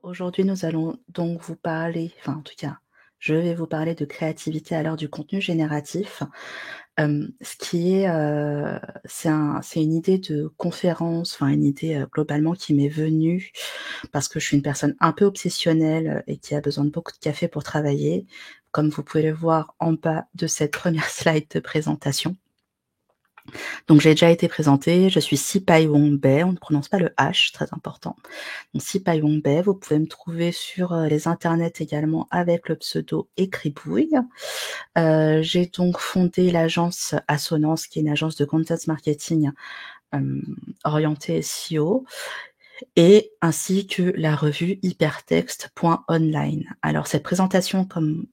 Aujourd'hui, nous allons donc vous parler, enfin en tout cas, je vais vous parler de créativité à l'heure du contenu génératif. Ce qui est, c'est une idée de conférence, enfin une idée, globalement qui m'est venue parce que je suis une personne un peu obsessionnelle, et qui a besoin de beaucoup de café pour travailler, comme vous pouvez le voir en bas de cette première slide de présentation. Donc j'ai déjà été présentée, je suis Sipai Wongbai, on ne prononce pas le H, très important. Donc Sipai Wongbai, vous pouvez me trouver sur, les internets également avec le pseudo Écribouille. J'ai donc fondé l'agence Assonance, qui est une agence de content marketing, hem, orientée SEO et ainsi que la revue hypertexte.online. Alors cette présentation, comme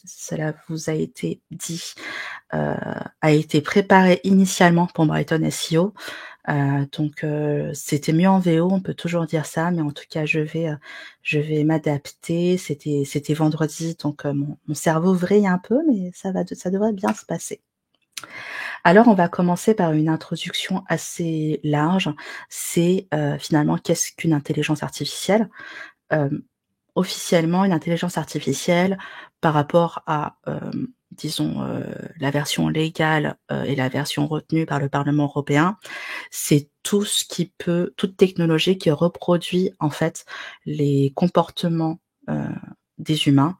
cela vous a été dit, a été préparée initialement pour Brighton SEO. C'était mieux en VO, on peut toujours dire ça, mais en tout cas je vais m'adapter. C'était vendredi, donc mon cerveau vrille un peu, mais ça devrait bien se passer. Alors on va commencer par une introduction assez large. C'est, finalement, qu'est-ce qu'une intelligence artificielle? Hem, Officiellement, une intelligence artificielle par rapport à, disons, la version légale, et la version retenue par le Parlement européen, c'est toute technologie qui reproduit, en fait, les comportements, heu, des humains,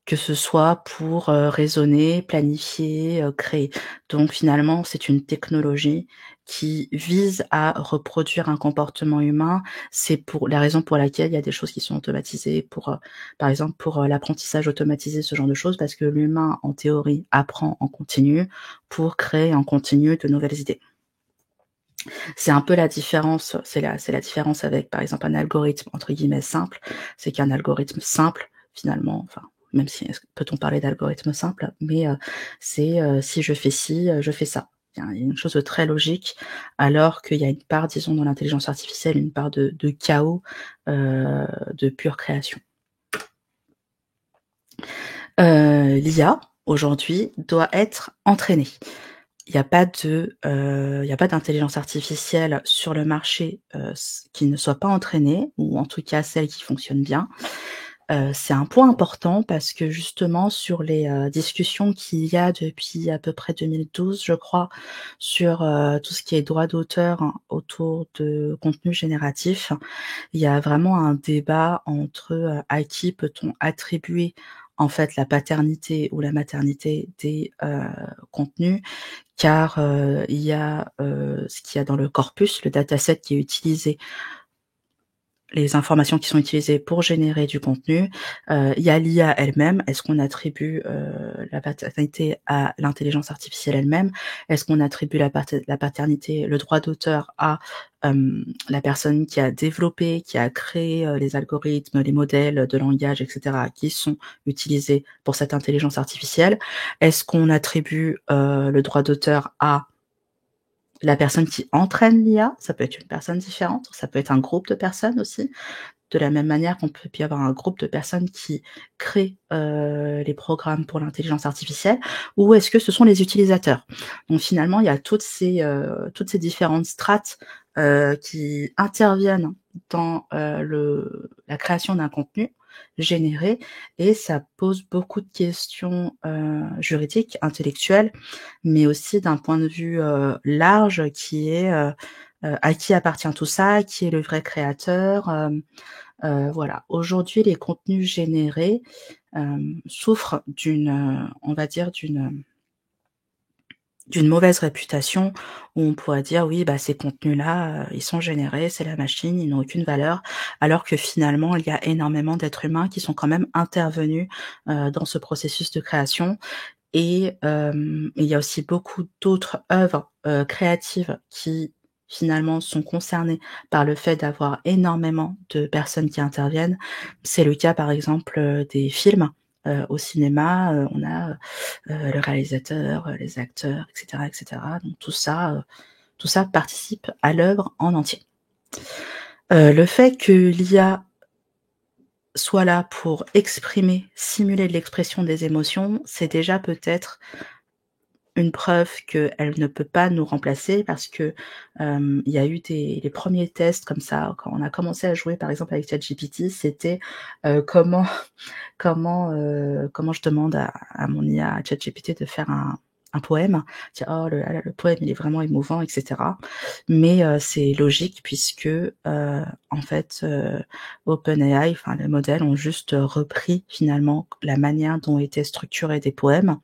que ce soit pour, raisonner, planifier, créer. Donc finalement, c'est une technologie qui vise à reproduire un comportement humain. C'est pour la raison pour laquelle il y a des choses qui sont automatisées pour, par exemple, pour, l'apprentissage automatisé, ce genre de choses, parce que l'humain, en théorie, apprend en continu pour créer en continu de nouvelles idées. C'est un peu la différence, c'est la différence avec, par exemple, un algorithme entre guillemets «simple». C'est qu'un algorithme simple, finalement, enfin, même si peut-on parler d'algorithme simple? Mais, c'est, si je fais ci, je fais ça. Il y a une chose de très logique, alors qu'il y a une part, disons, dans l'intelligence artificielle, une part de chaos, de pure création. L'IA, aujourd'hui, doit être entraînée. Il y a pas d'intelligence artificielle sur le marché, qui ne soit pas entraînée, ou en tout cas celle qui fonctionne bien. C'est un point important parce que justement sur les, discussions qu'il y a depuis à peu près 2012, je crois, sur, tout ce qui est droit d'auteur, hein, autour de contenus génératifs, il y a vraiment un débat entre, à qui peut-on attribuer, en fait, la paternité ou la maternité des, contenus. Car, il y a, ce qu'il y a dans le corpus, le dataset qui est utilisé, les informations qui sont utilisées pour générer du contenu. Il y a l'IA elle-même. Est-ce qu'on attribue, la paternité à l'intelligence artificielle elle-même? Est-ce qu'on attribue la paternité, le droit d'auteur à, la personne qui a développé, qui a créé, les algorithmes, les modèles de langage et cetera, qui sont utilisés pour cette intelligence artificielle? Est-ce qu'on attribue, le droit d'auteur à la personne qui entraîne l'IA? Ça peut être une personne différente, ça peut être un groupe de personnes aussi, de la même manière qu'on peut y avoir un groupe de personnes qui créent, les programmes pour l'intelligence artificielle, ou est-ce que ce sont les utilisateurs? Donc finalement, il y a toutes ces différentes strates, qui interviennent dans, la création d'un contenu généré, et ça pose beaucoup de questions, juridiques, intellectuelles, mais aussi d'un point de vue, large, qui est, à qui appartient tout ça? Qui est le vrai créateur? Voilà. Aujourd'hui, les contenus générés, souffrent on va dire d'une mauvaise réputation, où on pourrait dire: «Oui, bah, ces contenus-là, ils sont générés, c'est la machine, ils n'ont aucune valeur». Alors que finalement, il y a énormément d'êtres humains qui sont quand même intervenus, dans ce processus de création, et il y a aussi beaucoup d'autres œuvres, créatives qui, finalement, sont concernées par le fait d'avoir énormément de personnes qui interviennent. C'est le cas, par exemple, des films. Au cinéma, on a, le réalisateur, les acteurs, et cetera. Donc tout ça participe à l'œuvre en entier. Le fait que l'IA soit là pour exprimer, simuler de l'expression des émotions, c'est déjà peut-être une preuve qu'elle ne peut pas nous remplacer parce que, il y a eu les premiers tests comme ça, quand on a commencé à jouer par exemple avec ChatGPT, c'était, comment comment je demande à mon IA, à ChatGPT de faire un poème. Dire: «Oh le poème, il est vraiment émouvant» et cetera. Mais, c'est logique puisque, en fait, OpenAI, enfin les modèles ont juste repris finalement la manière dont étaient structurés des poèmes,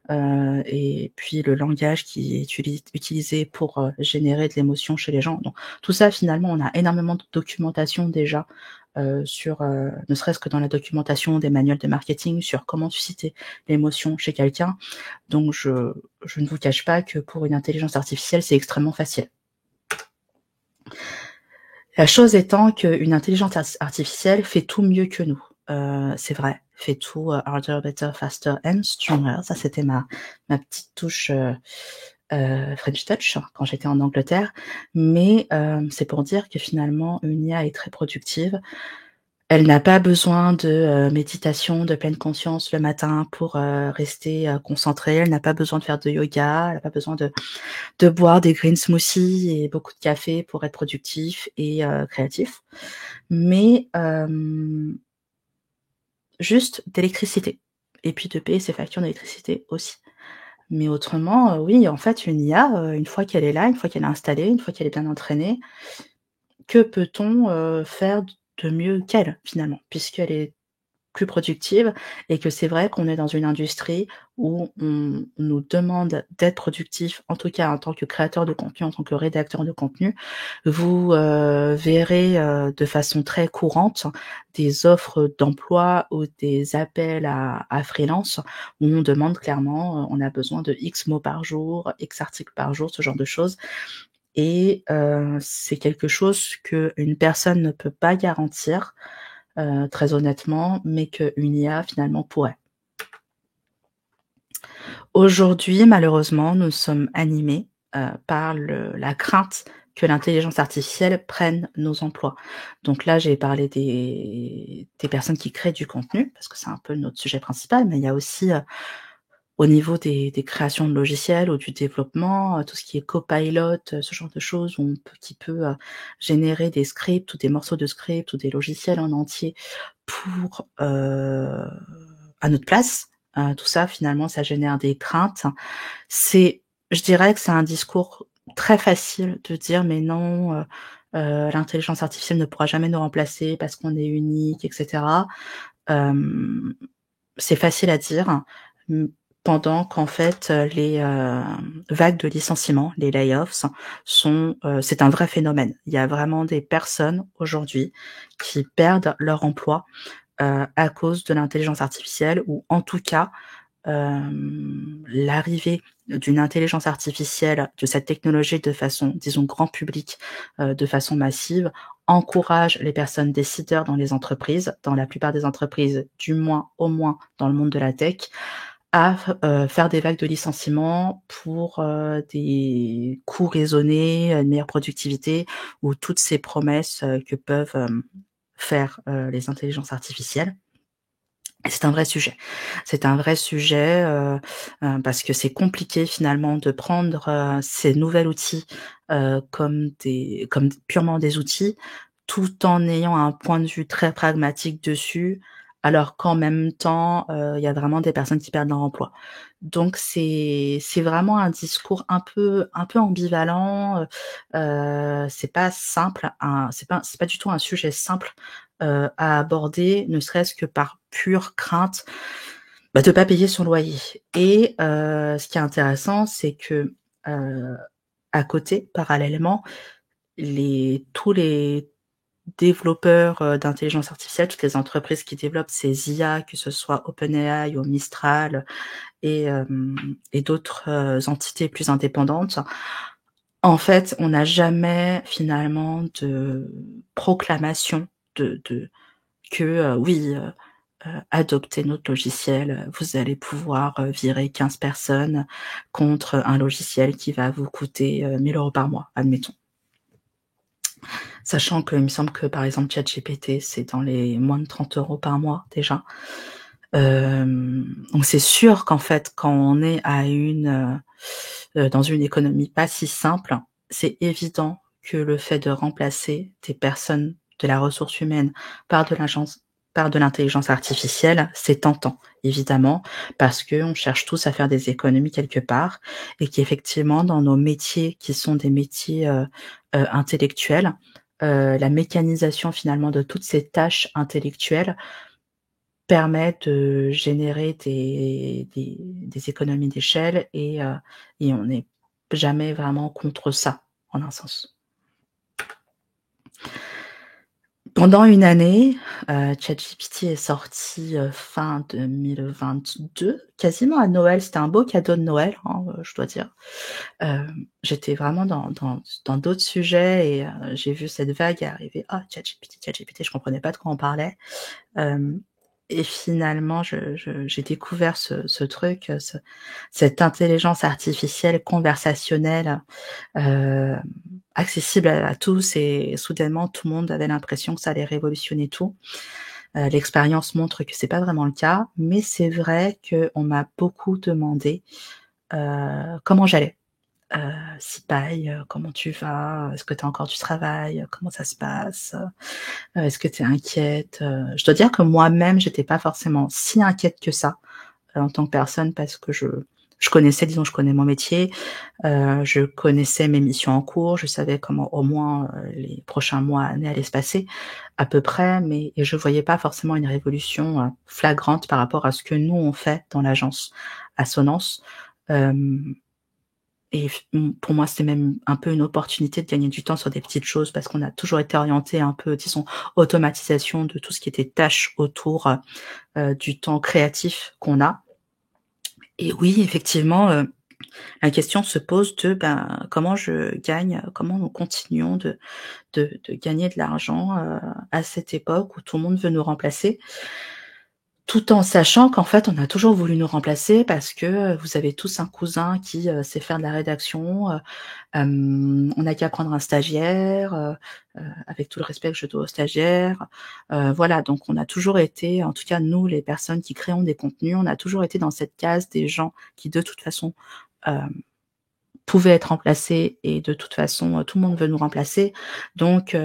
et puis le langage qui est utilisé pour, générer de l'émotion chez les gens. Donc tout ça finalement, on a énormément de documentation déjà, sur, ne serait-ce que dans la documentation des manuels de marketing sur comment susciter l'émotion chez quelqu'un. Donc je ne vous cache pas que pour une intelligence artificielle, c'est extrêmement facile. La chose étant qu'une intelligence artificielle fait tout mieux que nous. C'est vrai, fait tout, harder, better, faster and stronger. Ça, c'était ma petite touche, French touch quand j'étais en Angleterre. Mais, c'est pour dire que finalement une IA est très productive. Elle n'a pas besoin de, méditation de pleine conscience le matin pour, rester, concentrée. Elle n'a pas besoin de faire de yoga. Elle n'a pas besoin de boire des green smoothies et beaucoup de café pour être productif et créatif. Mais, juste d'électricité et puis de payer ses factures d'électricité aussi. Mais autrement, oui, en fait, une IA, une fois qu'elle est là, une fois qu'elle est installée, une fois qu'elle est bien entraînée, que peut-on, faire de mieux qu'elle, finalement? Puisqu'elle est plus productive et que c'est vrai qu'on est dans une industrie où on nous demande d'être productif, en tout cas en tant que créateur de contenu, en tant que rédacteur de contenu. Vous, verrez, de façon très courante des offres d'emploi ou des appels à freelance où on demande clairement, on a besoin de X mots par jour, X articles par jour, ce genre de choses et c'est quelque chose qu'une personne ne peut pas garantir, très honnêtement, mais qu'une IA finalement pourrait. Aujourd'hui, malheureusement, nous sommes animés, par la crainte que l'intelligence artificielle prenne nos emplois. Donc là, j'ai parlé des personnes qui créent du contenu, parce que c'est un peu notre sujet principal, mais il y a aussi, au niveau des créations de logiciels ou du développement, tout ce qui est copilot, ce genre de choses où qui peut, générer des scripts ou des morceaux de script ou des logiciels en entier pour, à notre place. Tout ça finalement, ça génère des craintes. Je dirais que c'est un discours très facile de dire: «Mais non, l'intelligence artificielle ne pourra jamais nous remplacer parce qu'on est unique» et cetera. Hem, c'est facile à dire, mmh, pendant qu'en fait, les, vagues de licenciements, les layoffs c'est un vrai phénomène. Il y a vraiment des personnes aujourd'hui qui perdent leur emploi, à cause de l'intelligence artificielle ou en tout cas, l'arrivée d'une intelligence artificielle, de cette technologie de façon, disons, grand public, de façon massive, encourage les personnes décideurs dans les entreprises, dans la plupart des entreprises, du moins, au moins dans le monde de la tech, à faire des vagues de licenciements pour, des coûts raisonnés, une meilleure productivité ou toutes ces promesses, que peuvent, faire, les intelligences artificielles. Et c'est un vrai sujet. C'est un vrai sujet, parce que c'est compliqué finalement de prendre, ces nouveaux outils, comme purement des outils, tout en ayant un point de vue très pragmatique dessus, alors qu'en même temps, il y a vraiment des personnes qui perdent leur emploi. Donc c'est vraiment un discours un peu ambivalent, c'est pas simple, c'est pas du tout un sujet simple, à aborder, ne serait-ce que par pure crainte, bah, de pas payer son loyer et ce qui est intéressant, c'est que, heu, à côté, parallèlement, tous les développeurs, d'intelligence artificielle, toutes les entreprises qui développent ces IA, que ce soit OpenAI ou Mistral et d'autres, entités plus indépendantes, en fait, on n'a jamais finalement de proclamation de que, oui, adoptez notre logiciel, vous allez pouvoir, virer 15 personnes contre un logiciel qui va vous coûter, 1 000 € par mois, admettons. Sachant qu'il me semble que, par exemple, ChatGPT, c'est dans les moins de 30 € par mois déjà. Donc c'est sûr qu'en fait, quand on est dans une économie pas si simple, c'est évident que le fait de remplacer des personnes, de la ressource humaine par de l'intelligence artificielle, c'est tentant, évidemment, parce qu'on cherche tous à faire des économies quelque part et qu'effectivement dans nos métiers qui sont des métiers, intellectuels, la mécanisation finalement de toutes ces tâches intellectuelles permet de générer des économies d'échelle et on n'est jamais vraiment contre ça, en un sens. Pendant une année, ChatGPT est sorti, fin 2022, quasiment à Noël. C'était un beau cadeau de Noël, hein, je dois dire. J'étais vraiment dans d'autres sujets et j'ai vu cette vague arriver. «Ah, ChatGPT, ChatGPT», je comprenais pas de quoi on parlait. Hem Et finalement, j'ai découvert ce truc, cette intelligence artificielle conversationnelle, heu, accessible à tous et soudainement tout le monde avait l'impression que ça allait révolutionner tout. L'expérience montre que c'est pas vraiment le cas, mais c'est vrai qu'on m'a beaucoup demandé, comment j'allais. «Sipaï, comment tu vas? Est-ce que tu as encore du travail? Comment ça se passe? Est-ce que tu es inquiète?» Je dois dire que moi-même, j'étais pas forcément si inquiète que ça, en tant que personne parce que je connaissais, disons, je connais mon métier, je connaissais mes missions en cours, je savais comment au moins, les prochains mois, années allaient se passer à peu près, mais et je voyais pas forcément une révolution, flagrante par rapport à ce que nous on fait dans l'agence Assonance. Hem Pour moi, c'était même un peu une opportunité de gagner du temps sur des petites choses parce qu'on a toujours été orienté un peu, disons, automatisation de tout ce qui était tâches autour, du temps créatif qu'on a et oui, effectivement, la question se pose de, ben, comment je gagne, comment nous continuons de gagner de l'argent, à cette époque où tout le monde veut nous remplacer. Tout en sachant qu'en fait, on a toujours voulu nous remplacer parce que, vous avez tous un cousin qui, sait faire de la rédaction, on n'a qu'à prendre un stagiaire, avec tout le respect que je dois aux stagiaires. Voilà, donc on a toujours été, en tout cas nous, les personnes qui créons des contenus, on a toujours été dans cette case des gens qui de toute façon, hem, pouvaient être remplacés et de toute façon, tout le monde veut nous remplacer. Donc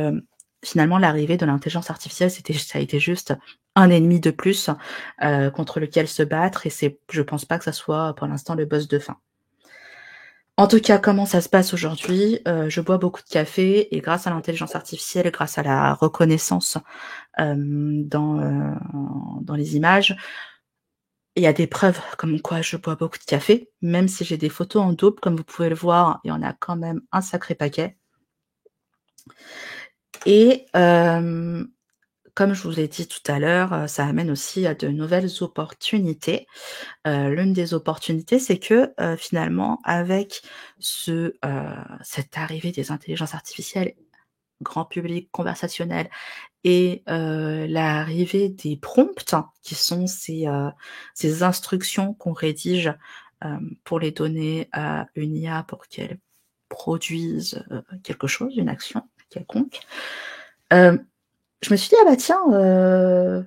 finalement l'arrivée de l'intelligence artificielle, ça a été juste un ennemi de plus, contre lequel se battre et je pense pas que ça soit pour l'instant le boss de fin. En tout cas, comment ça se passe aujourd'hui? Je bois beaucoup de café et grâce à l'intelligence artificielle et grâce à la reconnaissance, dans les images, il y a des preuves comme quoi je bois beaucoup de café, même si j'ai des photos en double comme vous pouvez le voir, il y en a quand même un sacré paquet et comme je vous l'ai dit tout à l'heure, ça amène aussi à de nouvelles opportunités. L'une des opportunités, c'est que, finalement avec cette arrivée des intelligences artificielles grand public, conversationnelles et l'arrivée des prompts qui sont ces instructions qu'on rédige, pour les donner à une IA pour qu'elle produise, quelque chose, une action quelconque. Hem, je me suis dit: «Ah bah tiens,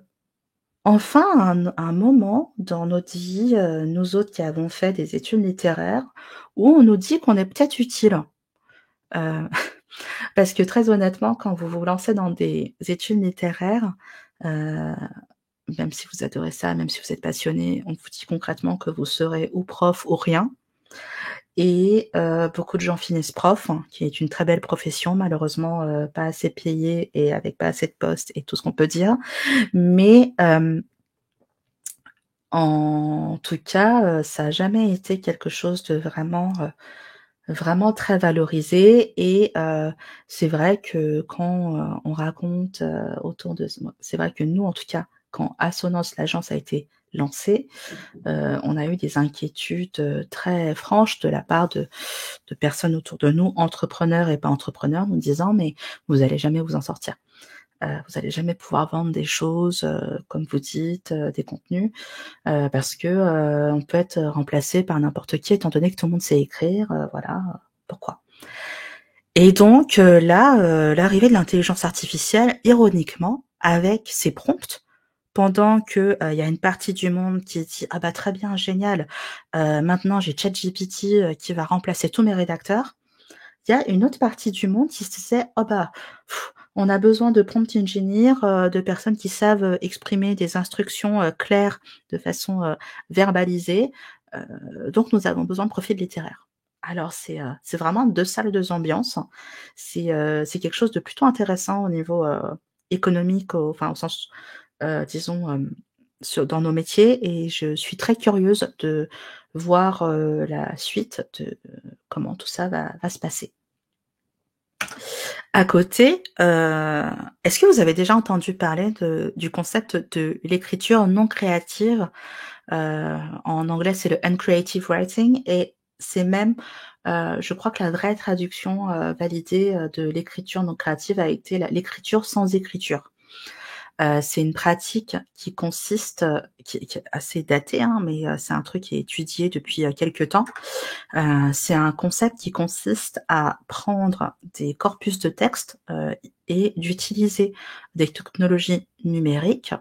enfin un moment dans notre vie, nous autres qui avons fait des études littéraires, où on nous dit qu'on est peut-être utile». Heu, Parce que très honnêtement, quand vous vous lancez dans des études littéraires, heu, même si vous adorez ça, même si vous êtes passionné, on vous dit concrètement que vous serez ou prof ou rien et beaucoup de gens finissent prof, hein, qui est une très belle profession, malheureusement, pas assez payée et avec pas assez de postes et tout ce qu'on peut dire. Mais en tout cas, ça a jamais été quelque chose de vraiment très valorisé et c'est vrai que quand, on raconte, autour de c'est vrai que nous, en tout cas, quand Assonance, l'agence a été lancée, on a eu des inquiétudes, très franches de la part de personnes autour de nous, entrepreneurs et pas entrepreneurs, nous disant: «Mais vous allez jamais vous en sortir. Vous allez jamais pouvoir vendre des choses, comme vous dites, des contenus, parce que, on peut être remplacé par n'importe qui étant donné que tout le monde sait écrire, voilà, pourquoi?» Et donc là, l'arrivée de l'intelligence artificielle, ironiquement, avec ses prompts, pendant que, il y a une partie du monde qui dit: «Ah bah, très bien, génial, maintenant j'ai ChatGPT, qui va remplacer tous mes rédacteurs». Il y a une autre partie du monde qui se disait: «Oh bah, on a besoin de prompt engineer, de personnes qui savent, exprimer des instructions, claires de façon, verbalisée, donc nous avons besoin de profils littéraires». Alors c'est vraiment 2 salles, 2 ambiances. C'est quelque chose de plutôt intéressant au niveau, économique, au sens, disons, dans nos métiers, et je suis très curieuse de voir, la suite de comment tout ça va se passer. À côté, est-ce que vous avez déjà entendu parler du concept de l'écriture non créative? En anglais, c'est le uncreative writing, et c'est même, je crois que la vraie traduction, validée, de l'écriture non créative a été l'écriture sans écriture. C'est une pratique qui consiste, qui est assez datée, hein, mais c'est un truc qui est étudié depuis, quelque temps. C'est un concept qui consiste à prendre des corpus de texte, et d'utiliser des technologies numériques,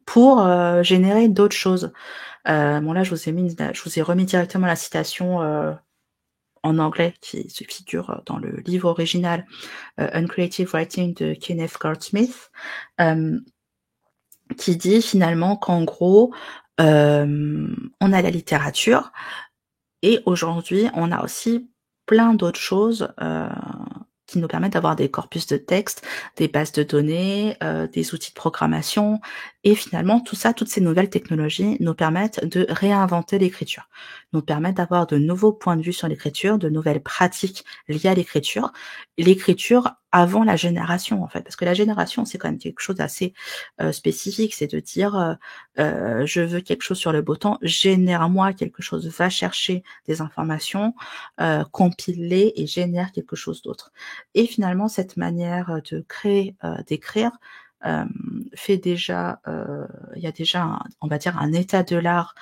pour, générer d'autres choses. Bon là, je vous ai remis directement la citation, en anglais qui se figure dans le livre original, Uncreative Writing de Kenneth Goldsmith, hem, qui dit finalement qu'en gros, on a la littérature. Et aujourd'hui, on a aussi plein d'autres choses, qui nous permettent d'avoir des corpus de texte, des bases de données, des outils de programmation, et finalement tout ça, toutes ces nouvelles technologies nous permettent de réinventer l'écriture, nous permettent d'avoir de nouveaux points de vue sur l'écriture, de nouvelles pratiques liées à l'écriture avant la génération, en fait. Parce que la génération, c'est quand même quelque chose d'assez, spécifique, c'est de dire, «Je veux quelque chose sur le beau temps, génère-moi quelque chose, va chercher des informations, compile-les et génère quelque chose d'autre». Et finalement, cette manière, de créer, d'écrire, fait déjà, il y a déjà on va dire un état de l'art,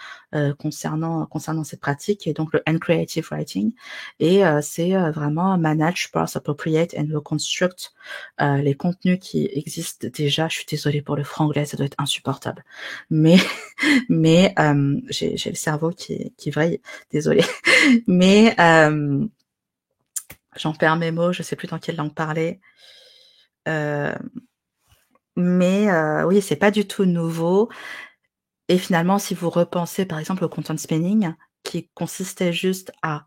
concernant cette pratique, et donc le uncreative writing, et c'est, vraiment manage, parse, appropriate and reconstruct, les contenus qui existent déjà. Je suis désolée pour le franglais, ça doit être insupportable. Mais j'ai le cerveau qui vrille, désolée. Mais j'en perds mes mots, je sais plus dans quelle langue parler. Heu, mais oui, c'est pas du tout nouveau, et finalement, si vous repensez, par exemple, au content spinning qui consistait juste à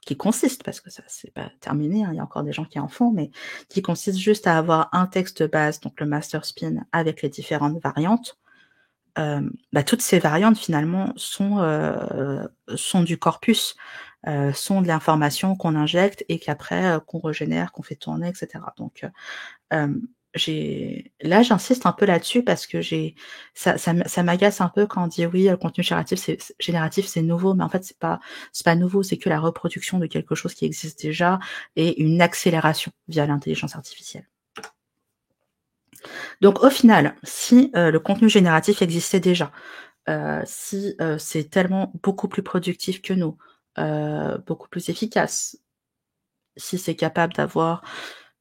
qui consiste, parce que ça c'est pas terminé, hein, il y a encore des gens qui en font, mais qui consiste juste à avoir un texte de base, donc le master spin avec les différentes variantes. Bah, toutes ces variantes finalement sont du corpus, sont de l'information qu'on injecte et qu'après, qu'on régénère, qu'on fait tourner, et cetera. Donc j'insiste un peu là-dessus parce que ça m'agace un peu quand on dit: «Oui, le contenu génératif, c'est nouveau», mais en fait, c'est pas nouveau, c'est que la reproduction de quelque chose qui existe déjà, et une accélération via l'intelligence artificielle. Donc au final, si, le contenu génératif existait déjà, si, c'est tellement beaucoup plus productif que nous, beaucoup plus efficace, si c'est capable d'avoir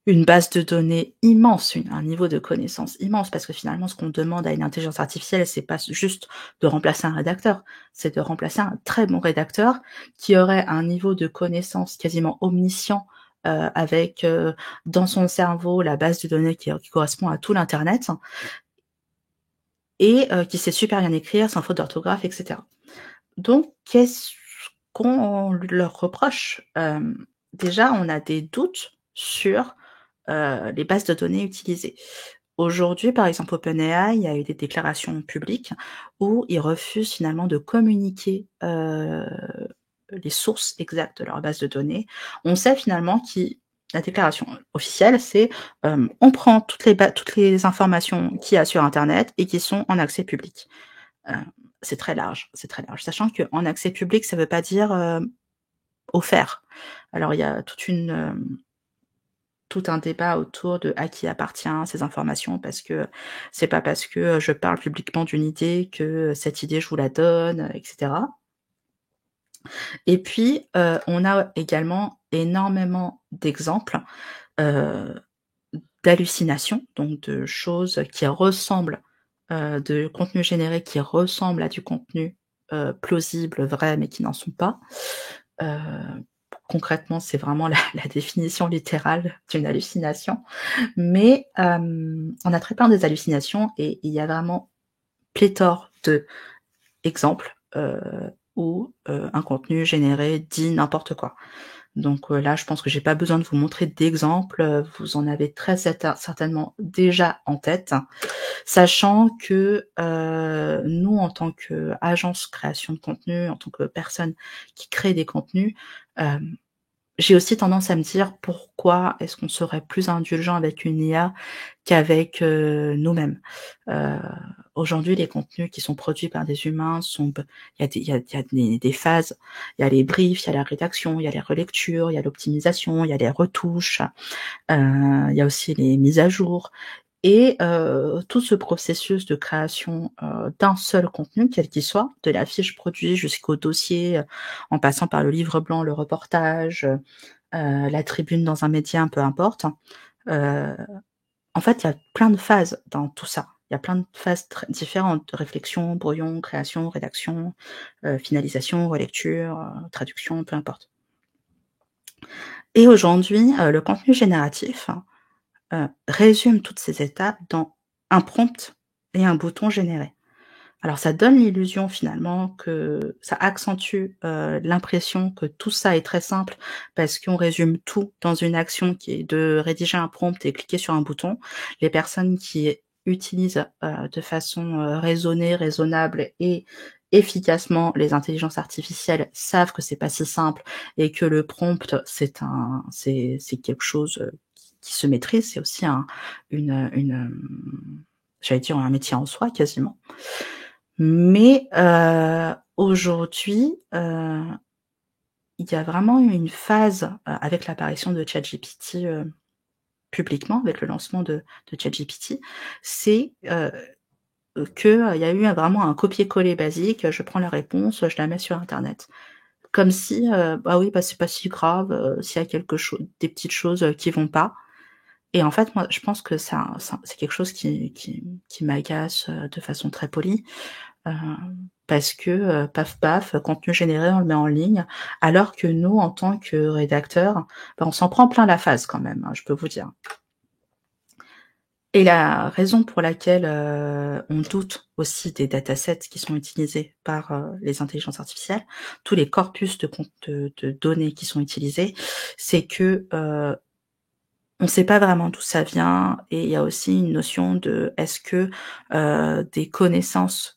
une base de données immense, un niveau de connaissance immense, parce que finalement ce qu'on demande à une intelligence artificielle, c'est pas juste de remplacer un rédacteur, c'est de remplacer un très bon rédacteur qui aurait un niveau de connaissance quasiment omniscient, avec, dans son cerveau la base de données qui correspond à tout l'internet, et qui sait super bien écrire sans faute d'orthographe, et cetera. Donc qu'est-ce qu'on leur reproche? Déjà, on a des doutes sur, les bases de données utilisées. Aujourd'hui, par exemple, OpenAI, il y a eu des déclarations publiques où ils refusent finalement de communiquer, les sources exactes de leur base de données. On sait finalement la déclaration officielle, c'est, on prend toutes les informations qu'il y a sur internet et qui sont en accès public. Heu, c'est très large. Sachant qu'en accès public, ça veut pas dire, offert. Alors il y a tout un débat autour de à qui appartient ces informations, parce que c'est pas parce que, je parle publiquement d'une idée que, cette idée je vous la donne, et cetera. Et puis, on a également énormément d'exemples, heu, d'hallucinations, donc de choses qui ressemblent de contenus générés qui ressemblent à du contenu, plausible, vrai, mais qui n'en sont pas. Heu, Concrètement, c'est vraiment la définition littérale d'une hallucination. Mais, on a très peur des hallucinations et il y a vraiment pléthore d'exemples, où, un contenu généré dit n'importe quoi. Donc, là, je pense que j'ai pas besoin de vous montrer d'exemples, vous en avez très certainement déjà en tête. Sachant que, nous, en tant qu'agence création de contenu, en tant que personne qui crée des contenus, hem, j'ai aussi tendance à me dire: «Pourquoi est-ce qu'on serait plus indulgent avec une IA qu'avec, nous-mêmes?» heu, Aujourd'hui, les contenus qui sont produits par des humains sont il y a des phases, il y a les briefs, il y a la rédaction, il y a les relectures, il y a l'optimisation, il y a les retouches, il y a aussi les mises à jour. Et tout ce processus de création, d'un seul contenu, quel qu'il soit, de la fiche produit jusqu'au dossier, en passant par le livre blanc, le reportage, la tribune dans un média, peu importe, heu, en fait, il y a plein de phases dans tout ça. Il y a plein de phases très différentes, de réflexion, brouillon, création, rédaction, finalisation, relecture, traduction, peu importe. Et aujourd'hui, le contenu génératif, résume toutes ces étapes dans un prompt et un bouton générer. Alors ça donne l'illusion finalement que ça accentue, l'impression que tout ça est très simple parce qu'on résume tout dans une action qui est de rédiger un prompt et cliquer sur un bouton. Les personnes qui utilisent, de façon, raisonnée, raisonnable et efficacement les intelligences artificielles savent que c'est pas si simple et que le prompt c'est quelque chose, qui se maîtrise. C'est aussi j'allais dire un métier en soi quasiment. Mais aujourd'hui, il y a vraiment eu une phase, avec l'apparition de ChatGPT, publiquement, avec le lancement de ChatGPT, c'est, que, il y a eu vraiment un copier-coller basique, je prends la réponse, je la mets sur internet. Comme si, bah oui, bah, c'est pas si grave, s'il y a quelque chose des petites choses, qui vont pas. Et en fait, moi, je pense que c'est quelque chose qui m'agace, de façon très polie. Heu, Parce que, paf paf, contenu généré, on le met en ligne, alors que nous, en tant que rédacteurs, bah, on s'en prend plein la face quand même, hein, je peux vous dire. Et la raison pour laquelle, on doute aussi des datasets qui sont utilisés par, les intelligences artificielles, tous les corpus de données qui sont utilisés, c'est que, on ne sait pas vraiment d'où ça vient et il y a aussi une notion de est-ce que, des connaissances,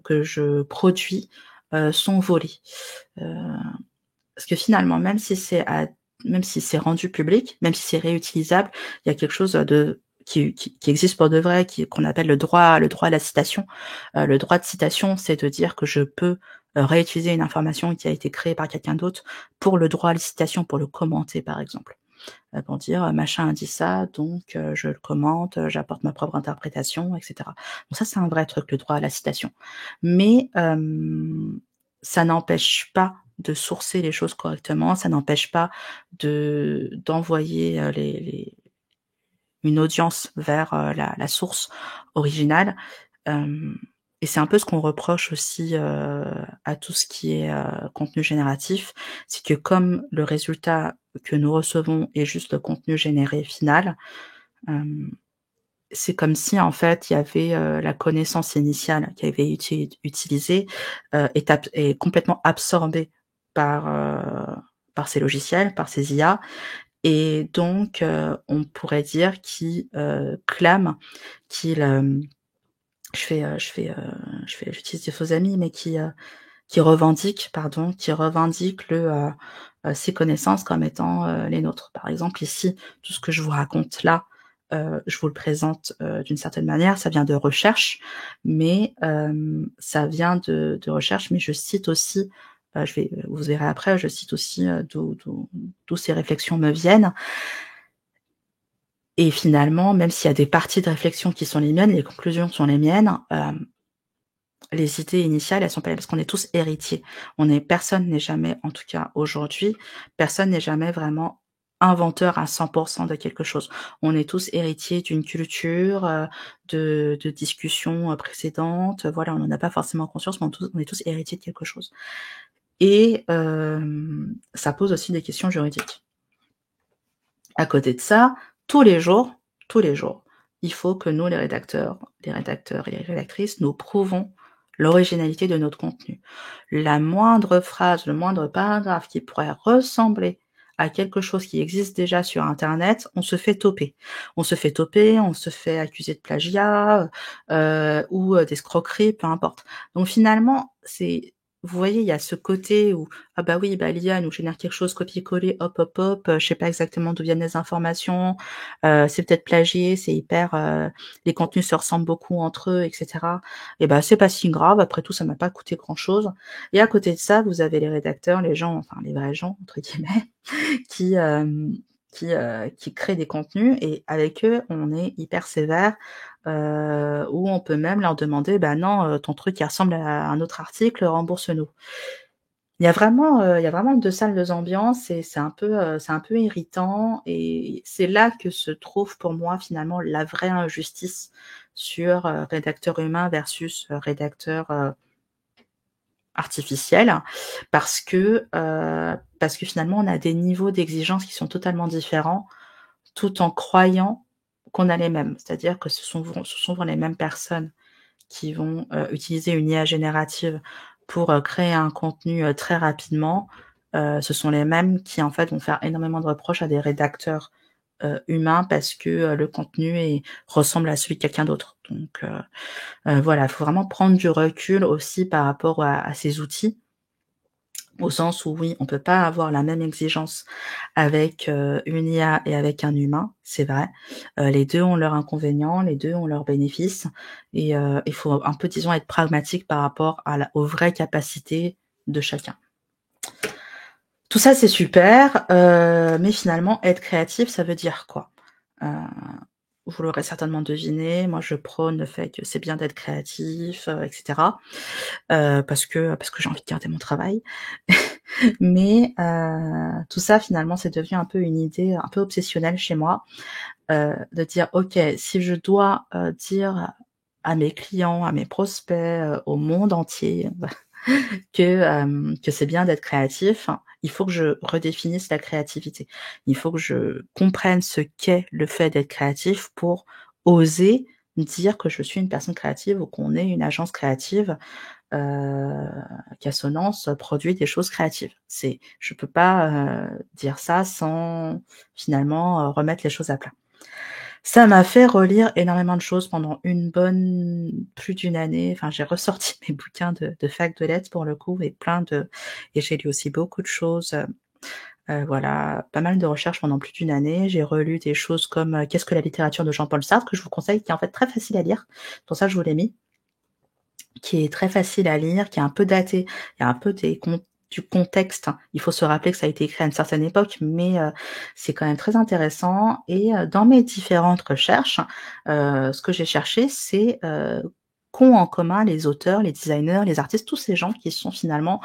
que je produis, sont volées? Heu, Parce que finalement, même si c'est rendu public, même si c'est réutilisable, il y a quelque chose, de qui existe pour de vrai, qu'on appelle le droit à la citation. Le droit de citation, c'est de dire que je peux, réutiliser une information qui a été créée par quelqu'un d'autre pour le droit à la citation, pour le commenter, par exemple. Pour dire, «Machin a dit ça, donc je le commente, j'apporte ma propre interprétation» et cetera. Donc ça, c'est un vrai truc, le droit à la citation. Mais ça n'empêche pas de sourcer les choses correctement, ça n'empêche pas d'envoyer, les une audience vers, la source originale. Hem Et c'est un peu ce qu'on reproche aussi, à tout ce qui est, contenu génératif. C'est que comme le résultat que nous recevons est juste le contenu généré final, hem, c'est comme si en fait il y avait, la connaissance initiale qui avait été utilisée, est complètement absorbée par, par ces logiciels, par ces IA et donc on pourrait dire qu'ils, clament qu'ils, j'utilise des faux amis, mais qui revendiquent ces connaissances comme étant, les nôtres. Par exemple, ici, tout ce que je vous raconte là, je vous le présente, d'une certaine manière, ça vient de recherches, mais ça vient de recherches, mais je cite aussi, vous verrez après, je cite aussi, d'où ces réflexions me viennent et finalement, même s'il y a des parties de réflexion qui sont les miennes, les conclusions sont les miennes, les idées initiales, elles sont pas parce qu'on est tous héritiers. Personne n'est jamais, en tout cas aujourd'hui, personne n'est jamais vraiment inventeur à 100 de quelque chose. On est tous héritiers d'une culture, de discussions, précédentes, voilà, on n'en a pas forcément conscience, mais on est tous héritiers de quelque chose et ça pose aussi des questions juridiques. À côté de ça, tous les jours, il faut que nous, les rédacteurs et les rédactrices, nous prouvons l'originalité de notre contenu. La moindre phrase, le moindre paragraphe qui pourrait ressembler à quelque chose qui existe déjà sur internet, on se fait toper. On se fait toper, on se fait accuser de plagiat, ou d'escroquerie, peu importe. Donc finalement, vous voyez, il y a ce côté où ah bah oui, bah l'IA nous génère quelque chose, copier-coller, hop, hop, hop, je sais pas exactement d'où viennent les informations, c'est peut-être plagié, c'est hyper, les contenus se ressemblent beaucoup entre eux et cetera et bah, c'est pas si grave, après tout, ça m'a pas coûté grand-chose et à côté de ça, vous avez les rédacteurs, les gens, enfin «les vrais gens» entre guillemets, qui, qui créent des contenus et avec eux, on est hyper sévère, où on peut même leur demander: «Bah non, ton truc il ressemble à un autre article, rembourse-nous». Il y a vraiment 2 salles, 2 ambiances et c'est un peu irritant et c'est là que se trouve pour moi finalement la vraie injustice sur, rédacteur humain versus, rédacteur, artificiel. Parce que finalement on a des niveaux d'exigence qui sont totalement différents, tout en croyant qu'on a les mêmes. C'est-à-dire que ce sont les mêmes personnes qui vont, utiliser une IA générative pour, créer un contenu, très rapidement, ce sont les mêmes qui, en fait, vont faire énormément de reproches à des rédacteurs, humains parce que, le contenu ressemble à celui de quelqu'un d'autre. Donc voilà, il faut vraiment prendre du recul aussi par rapport à ces outils. Au sens où oui, on peut pas avoir la même exigence avec, une IA et avec un humain, c'est vrai. Les 2 ont leurs inconvénients, les 2 ont leurs bénéfices et il faut un peu, disons, être pragmatique par rapport aux vraies capacités de chacun. Tout ça, c'est super, mais finalement, être créatif, ça veut dire quoi? Heu, vous l'aurez certainement deviné, moi je prône le fait que c'est bien d'être créatif, et cetera, parce que j'ai envie de garder mon travail. Mais tout ça finalement, c'est devenu un peu une idée un peu obsessionnelle chez moi, de dire: «OK, si je dois, dire à mes clients, à mes prospects, au monde entier, que c'est bien d'être créatif, il faut que je redéfinisse la créativité. Il faut que je comprenne ce qu'est le fait d'être créatif pour oser dire que je suis une personne créative ou qu'on est une agence créative, heu, qu'Assonance produit des choses créatives. Je peux pas, dire ça sans finalement, remettre les choses à plat. Ça m'a fait relire énormément de choses pendant une bonne plus d'une année. Enfin, j'ai ressorti mes bouquins de fac de lettres pour le coup et j'ai lu aussi beaucoup de choses, voilà, pas mal de recherches pendant plus d'une année. J'ai relu des choses comme, Qu'est-ce que la littérature de Jean-Paul Sartre, que je vous conseille, qui est en fait très facile à lire. C'est pour ça que je vous l'ai mis. Qui est très facile à lire, qui est un peu daté. Il y a un peu du contexte, hein. Il faut se rappeler que ça a été écrit à une certaine époque, mais c'est quand même très intéressant et dans mes différentes recherches, ce que j'ai cherché, c'est, qu'ont en commun les auteurs, les designers, les artistes, tous ces gens qui sont finalement,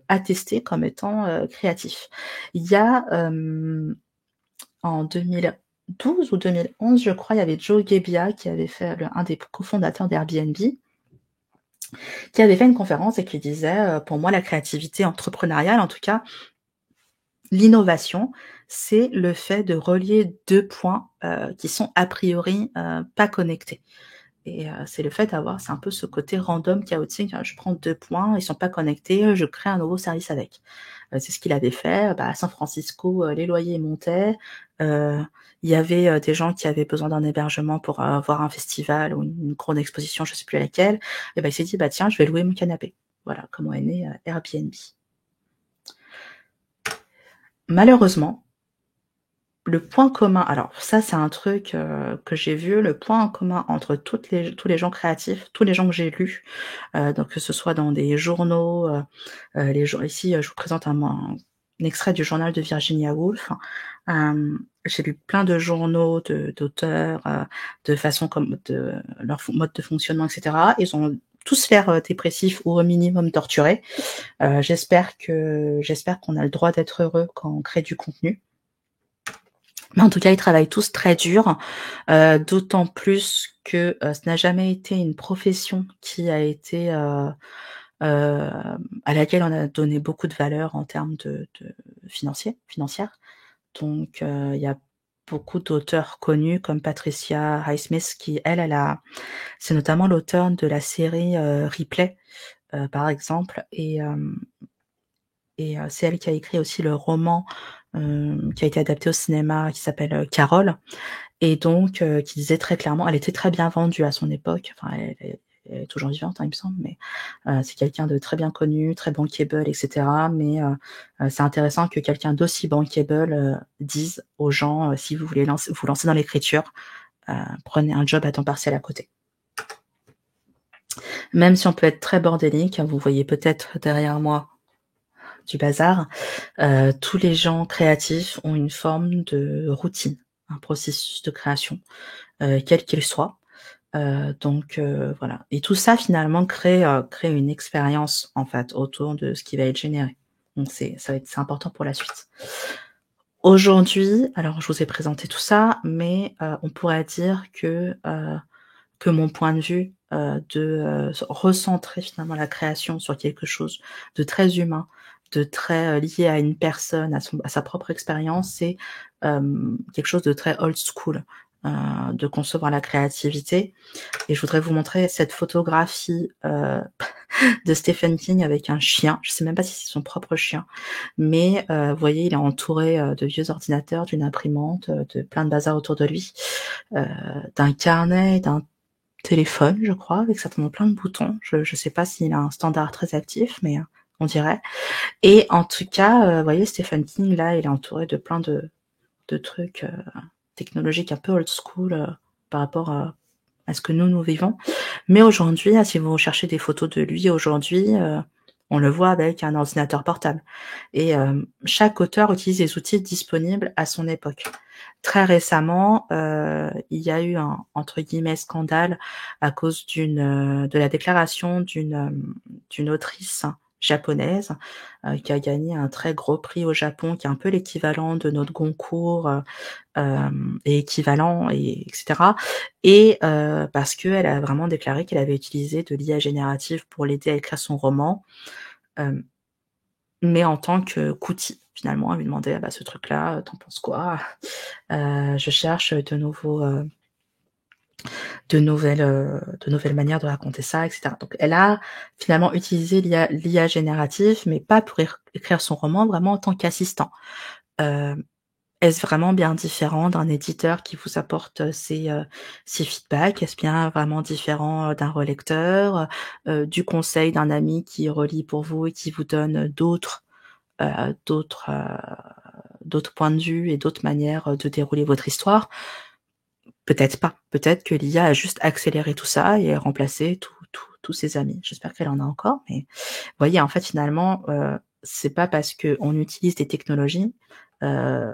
attestés comme étant, créatifs. Il y a, en 2012 ou 2011, je crois, il y avait Joe Gebbia qui avait fait un des cofondateurs d'Airbnb qui avait fait une conférence et qui disait, «Pour moi, la créativité entrepreneuriale, en tout cas, l'innovation, c'est le fait de relier 2 points, qui sont a priori, pas connectés». Et c'est un peu ce côté random chaotique, je prends 2 points, ils sont pas connectés, je crée un nouveau service avec. C'est ce qu'il avait fait, bah, à San Francisco, les loyers montaient, heu, il y avait, des gens qui avaient besoin d'un hébergement pour, voir un festival ou une grande exposition, je sais plus laquelle et bah, il s'est dit: «Bah, tiens, je vais louer mon canapé». Voilà comment est né, Airbnb. Malheureusement, le point commun alors ça, c'est un truc, que j'ai vu, le point commun entre tous les gens créatifs, tous les gens que j'ai lus, donc que ce soit dans des journaux, les jour ici, je vous présente un extrait du journal de Virginia Woolf. J'ai lu plein de journaux d'auteurs, de façon comme de leur mode de fonctionnement et cetera. Ils ont tous l'air, dépressifs ou au minimum torturés. J'espère qu'on a le droit d'être heureux quand on crée du contenu. Mais en tout cas, ils travaillent tous très dur, d'autant plus que, ce n'a jamais été une profession qui a été, à laquelle on a donné beaucoup de valeur en termes de financière. Donc, il y a beaucoup d'auteurs connus comme Patricia Highsmith qui elle c'est notamment l'auteure de la série, Ripley, par exemple et c'est elle qui a écrit aussi le roman, qui a été adapté au cinéma qui s'appelle, Carole et donc qui disait très clairement elle était très bien vendue à son époque, enfin elle est toujours vivante, hein, il me semble, mais c'est quelqu'un de très bien connu, très bankable et cetera, mais c'est intéressant que quelqu'un d'aussi bankable, dise aux gens, si vous voulez vous lancer dans l'écriture, prenez un job à temps partiel à côté. Même si on peut être très bordélique, vous voyez peut-être derrière moi du bazar, tous les gens créatifs ont une forme de routine, un processus de création, quel qu'il soit. Donc voilà et tout ça finalement crée une expérience en fait autour de ce qui va être généré. Donc c'est important pour la suite. Aujourd'hui, alors je vous ai présenté tout ça, mais on pourrait dire que mon point de vue, de, recentrer finalement la création sur quelque chose de très humain, de très, lié à une personne, à sa propre expérience, c'est, quelque chose de très old school, de concevoir la créativité et je voudrais vous montrer cette photographie, de Stephen King avec un chien. Je sais même pas si c'est son propre chien, mais vous voyez, il est entouré, de vieux ordinateurs, d'une imprimante, de plein de bazar autour de lui, heu, d'un carnet, d'un téléphone, je crois, avec certainement plein de boutons. Je sais pas s'il a un standard très actif, mais on dirait et en tout cas, vous voyez Stephen King là, il est entouré de plein de trucs, technologiques un peu old school, par rapport à ce que nous vivons. Mais aujourd'hui, si vous cherchez des photos de lui aujourd'hui, on le voit avec un ordinateur portable et chaque auteur utilise les outils disponibles à son époque. Très récemment, il y a eu un, entre guillemets, «scandale» à cause de la déclaration d'une autrice japonaise, qui a gagné un très gros prix au Japon, qui est un peu l'équivalent de notre Goncourt, et équivalent et cetera et parce qu'elle a vraiment déclaré qu'elle avait utilisé de l'IA générative pour l'aider à écrire son roman, hem, mais en tant qu'outil. Finalement, elle lui demandait: «Ah bah, ce truc-là, tu penses quoi?» Je cherche de nouvelles manières de raconter ça et cetera. Donc elle a finalement utilisé l'IA générative, mais pas pour écrire son roman, vraiment en tant qu'assistant. Heu Est-ce vraiment bien différent d'un éditeur qui vous apporte, ses feedbacks? Est-ce bien vraiment différent, d'un relecteur, du conseil d'un ami qui relit pour vous et qui vous donne heu, d'autres, heu, d'autres points de vue et d'autres manières, de dérouler votre histoire? Peut-être pas. Peut-être que l'IA a juste accéléré tout ça et remplacé tous ses amis. J'espère qu'elle en a encore, mais vous voyez, en fait, finalement, c'est pas parce qu'on utilise des technologies, heu,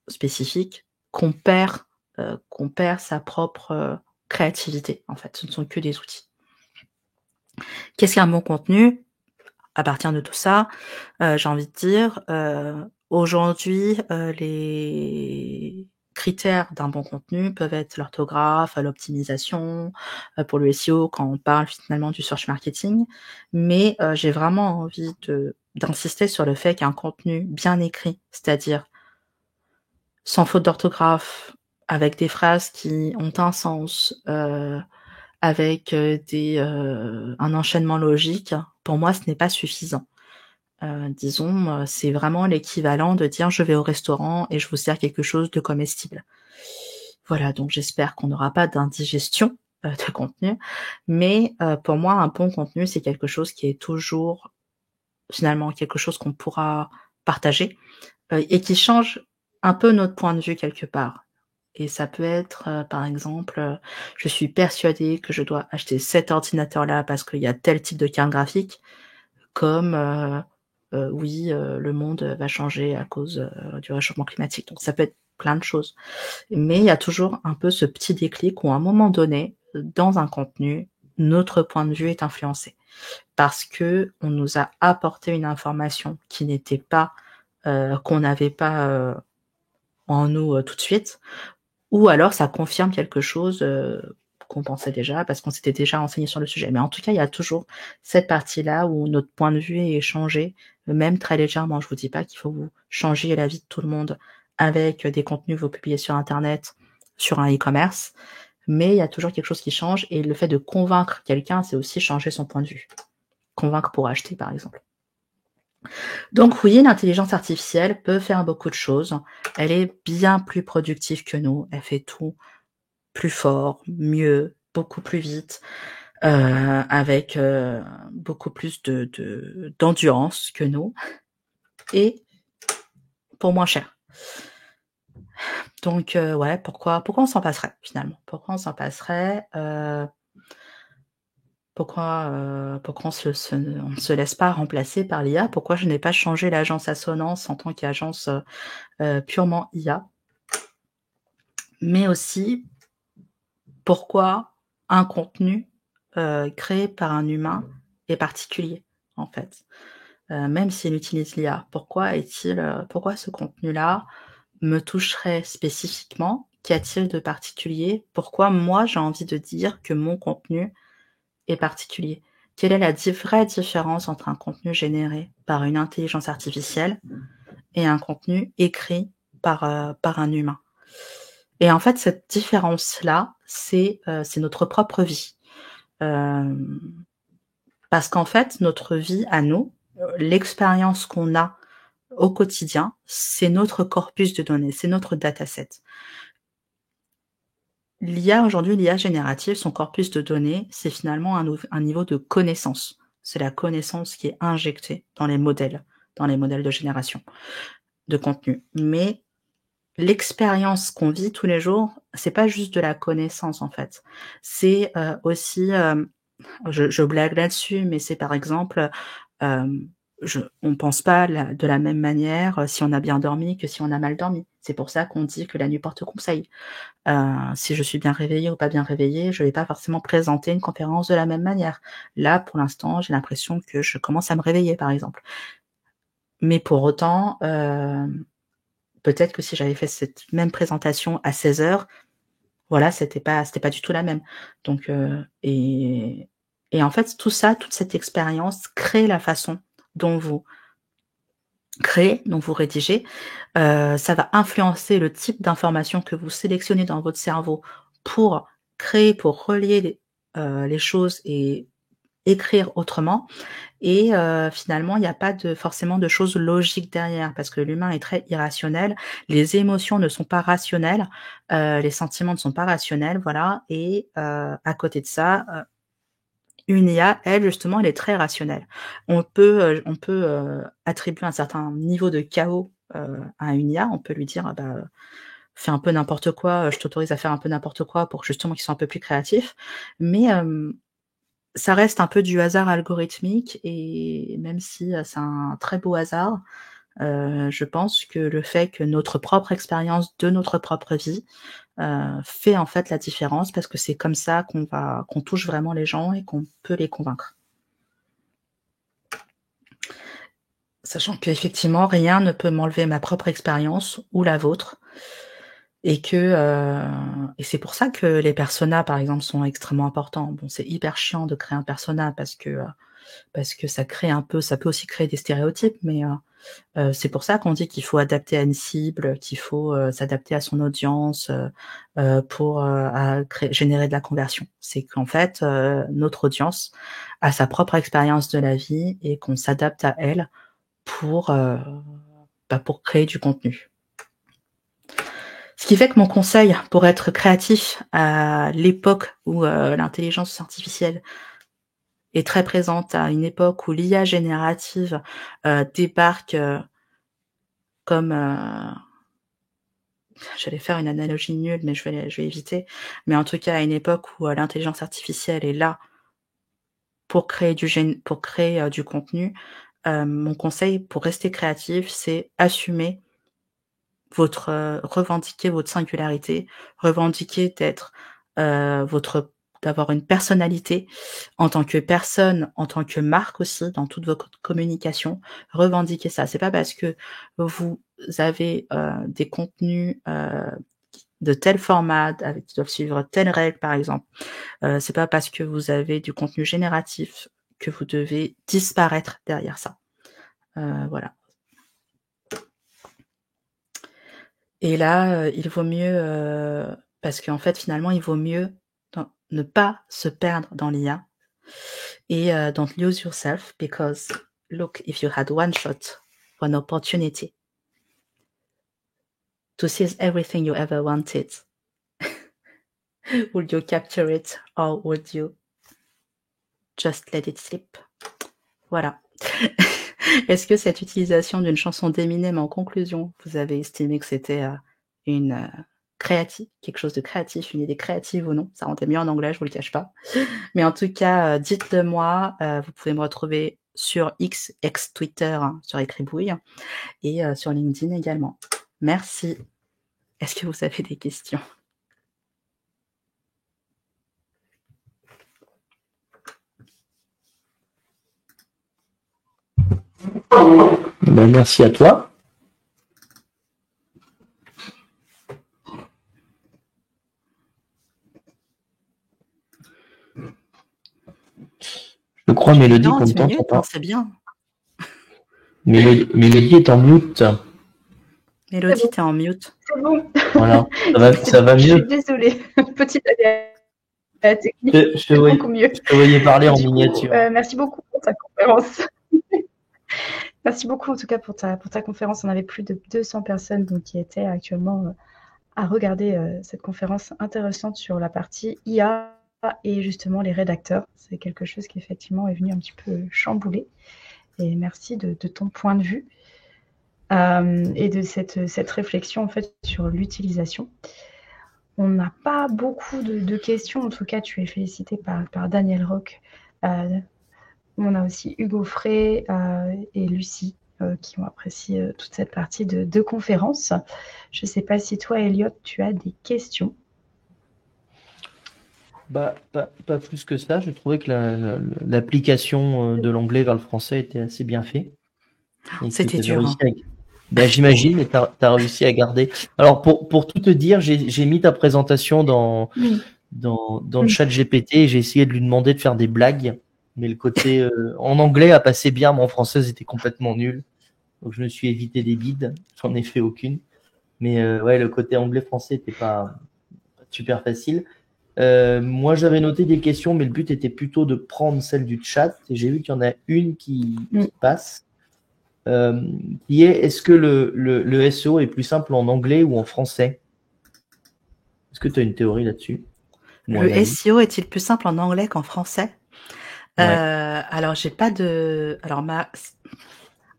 spécifiques qu'on perd sa propre, créativité, en fait. Ce ne sont que des outils. Qu'est-ce qu'un bon contenu? À partir de tout ça, j'ai envie de dire, aujourd'hui, les critères d'un bon contenu peuvent être l'orthographe, l'optimisation, pour le SEO quand on parle finalement du search marketing. Mais, j'ai vraiment envie d'insister sur le fait qu'un contenu bien écrit, c'est-à-dire sans faute d'orthographe, avec des phrases qui ont un sens, avec, un enchaînement logique, pour moi ce n'est pas suffisant. Disons, c'est vraiment l'équivalent de dire: «Je vais au restaurant et je vous sers quelque chose de comestible». Voilà, donc j'espère qu'on n'aura pas d'indigestion, de contenu, mais pour moi, un bon contenu, c'est quelque chose qui est toujours, finalement, quelque chose qu'on pourra partager, et qui change un peu notre point de vue quelque part et ça peut être, par exemple, «Je suis persuadée que je dois acheter cet ordinateur-là parce qu'il y a tel type de carte graphique», comme, oui, le monde, va changer à cause, du réchauffement climatique. Donc ça peut être plein de choses. Mais il y a toujours un peu ce petit déclic où à un moment donné, dans un contenu, notre point de vue est influencé. Parce qu'on nous a apporté une information qui n'était pas, qu'on n'avait pas, en nous, tout de suite, ou alors ça confirme quelque chose, qu'on pensait déjà parce qu'on s'était déjà renseigné sur le sujet. Mais en tout cas, il y a toujours cette partie-là où notre point de vue est changé, même très légèrement. Je vous dis pas qu'il faut vous changer la vie de tout le monde avec des contenus que vous publiez sur internet, sur un e-commerce, mais il y a toujours quelque chose qui change et le fait de convaincre quelqu'un, c'est aussi changer son point de vue. Convaincre pour acheter, par exemple. Donc oui, l'intelligence artificielle peut faire beaucoup de choses. Elle est bien plus productive que nous. Elle fait tout plus fort, mieux, beaucoup plus vite, avec, beaucoup plus d'endurance que nous et pour moins cher. Donc ouais, pourquoi on s'en passerait finalement? Pourquoi on s'en passerait? Pourquoi on ne se laisse pas remplacer par l'IA? Pourquoi je n'ai pas changé l'agence Assonance en tant qu'agence, purement IA? Mais aussi, pourquoi un contenu, créé par un humain est particulier, en fait? Même s'il utilise l'IA, pourquoi ce contenu-là me toucherait spécifiquement? Qu'y a-t-il de particulier? Pourquoi moi j'ai envie de dire que mon contenu est particulier? Quelle est la vraie différence entre un contenu généré par une intelligence artificielle et un contenu écrit par un humain? Et en fait, cette différence-là, c'est notre propre vie. Hem, Parce qu'en fait, notre vie à nous, l'expérience qu'on a au quotidien, c'est notre corpus de données, c'est notre dataset. L'IA aujourd'hui, l'IA générative, son corpus de données, c'est finalement un niveau de connaissance. C'est la connaissance qui est injectée dans les modèles de génération de contenu. Mais l'expérience qu'on vit tous les jours, c'est pas juste de la connaissance, en fait. C'est, aussi, je blague là-dessus, mais c'est par exemple, hem, on pense pas de la même manière, si on a bien dormi que si on a mal dormi. C'est pour ça qu'on dit que la nuit porte conseil. Si je suis bien réveillée ou pas bien réveillée, je vais pas forcément présenter une conférence de la même manière. Là, pour l'instant, j'ai l'impression que je commence à me réveiller, par exemple. Mais pour autant, peut-être que si j'avais fait cette même présentation à 16:00, voilà, c'était pas du tout la même. Donc et en fait, tout ça, toute cette expérience crée la façon dont vous créez, dont vous rédigez. Ça va influencer le type d'information que vous sélectionnez dans votre cerveau pour créer, pour relier les choses et écrire autrement et finalement, il y a pas forcément de choses logiques derrière parce que l'humain est très irrationnel. Les émotions ne sont pas rationnelles, les sentiments ne sont pas rationnels, voilà et à côté de ça, une IA, elle, justement, elle est très rationnelle. On peut attribuer un certain niveau de chaos, à une IA. On peut lui dire: «Ah bah, fais un peu n'importe quoi, je t'autorise à faire un peu n'importe quoi pour justement qu'ils soient un peu plus créatifs». Mais ça reste un peu du hasard algorithmique et même si, c'est un très beau hasard, je pense que le fait que notre propre expérience de notre propre vie, fait en fait la différence parce que c'est comme ça qu'on touche vraiment les gens et qu'on peut les convaincre. Sachant qu'effectivement rien ne peut m'enlever ma propre expérience ou la vôtre et c'est pour ça que les personas, par exemple, sont extrêmement importants. Bon, c'est hyper chiant de créer un persona parce que ça peut aussi créer des stéréotypes, mais c'est pour ça qu'on dit qu'il faut adapter à une cible, qu'il faut, s'adapter à son audience, pour, générer de la conversion. C'est qu'en fait, notre audience a sa propre expérience de la vie et qu'on s'adapte à elle pour, pour créer du contenu. Ce qui fait que mon conseil pour être créatif à l'époque où, l'intelligence artificielle est très présente, à une époque où l'IA générative, débarque, comme, j'allais faire une analogie nulle, mais je vais éviter. Mais en tout cas, à une époque où, l'intelligence artificielle est là pour créer, du contenu, mon conseil pour rester créatif, c'est assumer revendiquer votre singularité, revendiquer d'être, votre d'avoir une personnalité en tant que personne, en tant que marque aussi, dans toute votre communication. Revendiquez ça. C'est pas parce que vous avez, des contenus, de tel format, avec qui doivent suivre telle règle, par exemple. C'est pas parce que vous avez du contenu génératif que vous devez disparaître derrière ça. Voilà. Et là, il vaut mieux, parce qu'en fait, finalement, il vaut mieux ne pas se perdre dans l'IA et don't lose yourself because look, if you had one shot, one opportunity to seize everything you ever wanted, would you capture it or would you just let it slip? Voilà. Est-ce que cette utilisation d'une chanson d'Eminem en conclusion, vous avez estimé que c'était, une, quelque chose de créatif, une idée créative ou non? Ça rendait mieux en anglais, je vous le cache pas. Mais en tout cas, dites-le moi, vous pouvez me retrouver sur X, ex-Twitter, hein, sur Écribouille et sur LinkedIn également. Merci. Est-ce que vous avez des questions? Ben, merci à toi. Je crois, Mélodie, qu'on ne t'entend pas. C'est bien. Mélodie est en mute. Mélodie, t'es en mute. C'est bon. Voilà, ça va mieux. Je suis désolée. Petite technique. Je te voyais parler en miniature. Merci beaucoup pour ta conférence. Merci beaucoup en tout cas pour ta conférence. On avait plus de 200 personnes donc, qui étaient actuellement à regarder cette conférence intéressante sur la partie IA et justement les rédacteurs. C'est quelque chose qui effectivement est venu un petit peu chambouler. Et merci de ton point de vue et de cette réflexion en fait sur l'utilisation. On n'a pas beaucoup de questions. En tout cas, tu es félicité par Daniel Roch. On a aussi Hugo Frey et Lucie qui ont apprécié toute cette partie de conférence. Je ne sais pas si toi, Elliot, tu as des questions. Pas plus que ça. Je trouvais que l'application de l'anglais vers le français était assez bien fait. C'était dur. J'imagine, mais tu as réussi à garder. Alors, pour tout te dire, j'ai mis ta présentation dans le chat GPT et j'ai essayé de lui demander de faire des blagues. Mais le côté en anglais a passé bien, mais en français, était complètement nul. Donc, je me suis évité des bides. J'en ai fait aucune. Mais ouais, le côté anglais-français n'était pas super facile. Moi, j'avais noté des questions, mais le but était plutôt de prendre celle du chat. Et j'ai vu qu'il y en a une qui passe. Qui est, est-ce que le SEO est plus simple en anglais ou en français? Est-ce que tu as une théorie là-dessus? Le SEO est-il plus simple en anglais qu'en français? Ouais. Alors, j'ai pas de... Alors,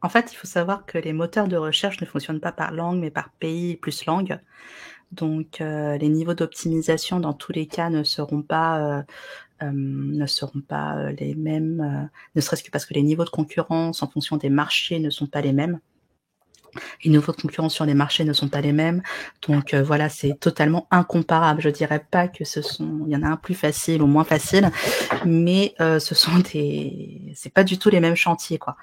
en fait, il faut savoir que les moteurs de recherche ne fonctionnent pas par langue, mais par pays plus langue. Donc, les niveaux d'optimisation, dans tous les cas, ne seront pas les mêmes, ne serait-ce que parce que les niveaux de concurrence en fonction des marchés ne sont pas les mêmes. Les niveaux de concurrence sur les marchés ne sont pas les mêmes. Donc voilà, c'est totalement incomparable. Je dirais pas que il y en a un plus facile ou moins facile, mais c'est pas du tout les mêmes chantiers, quoi.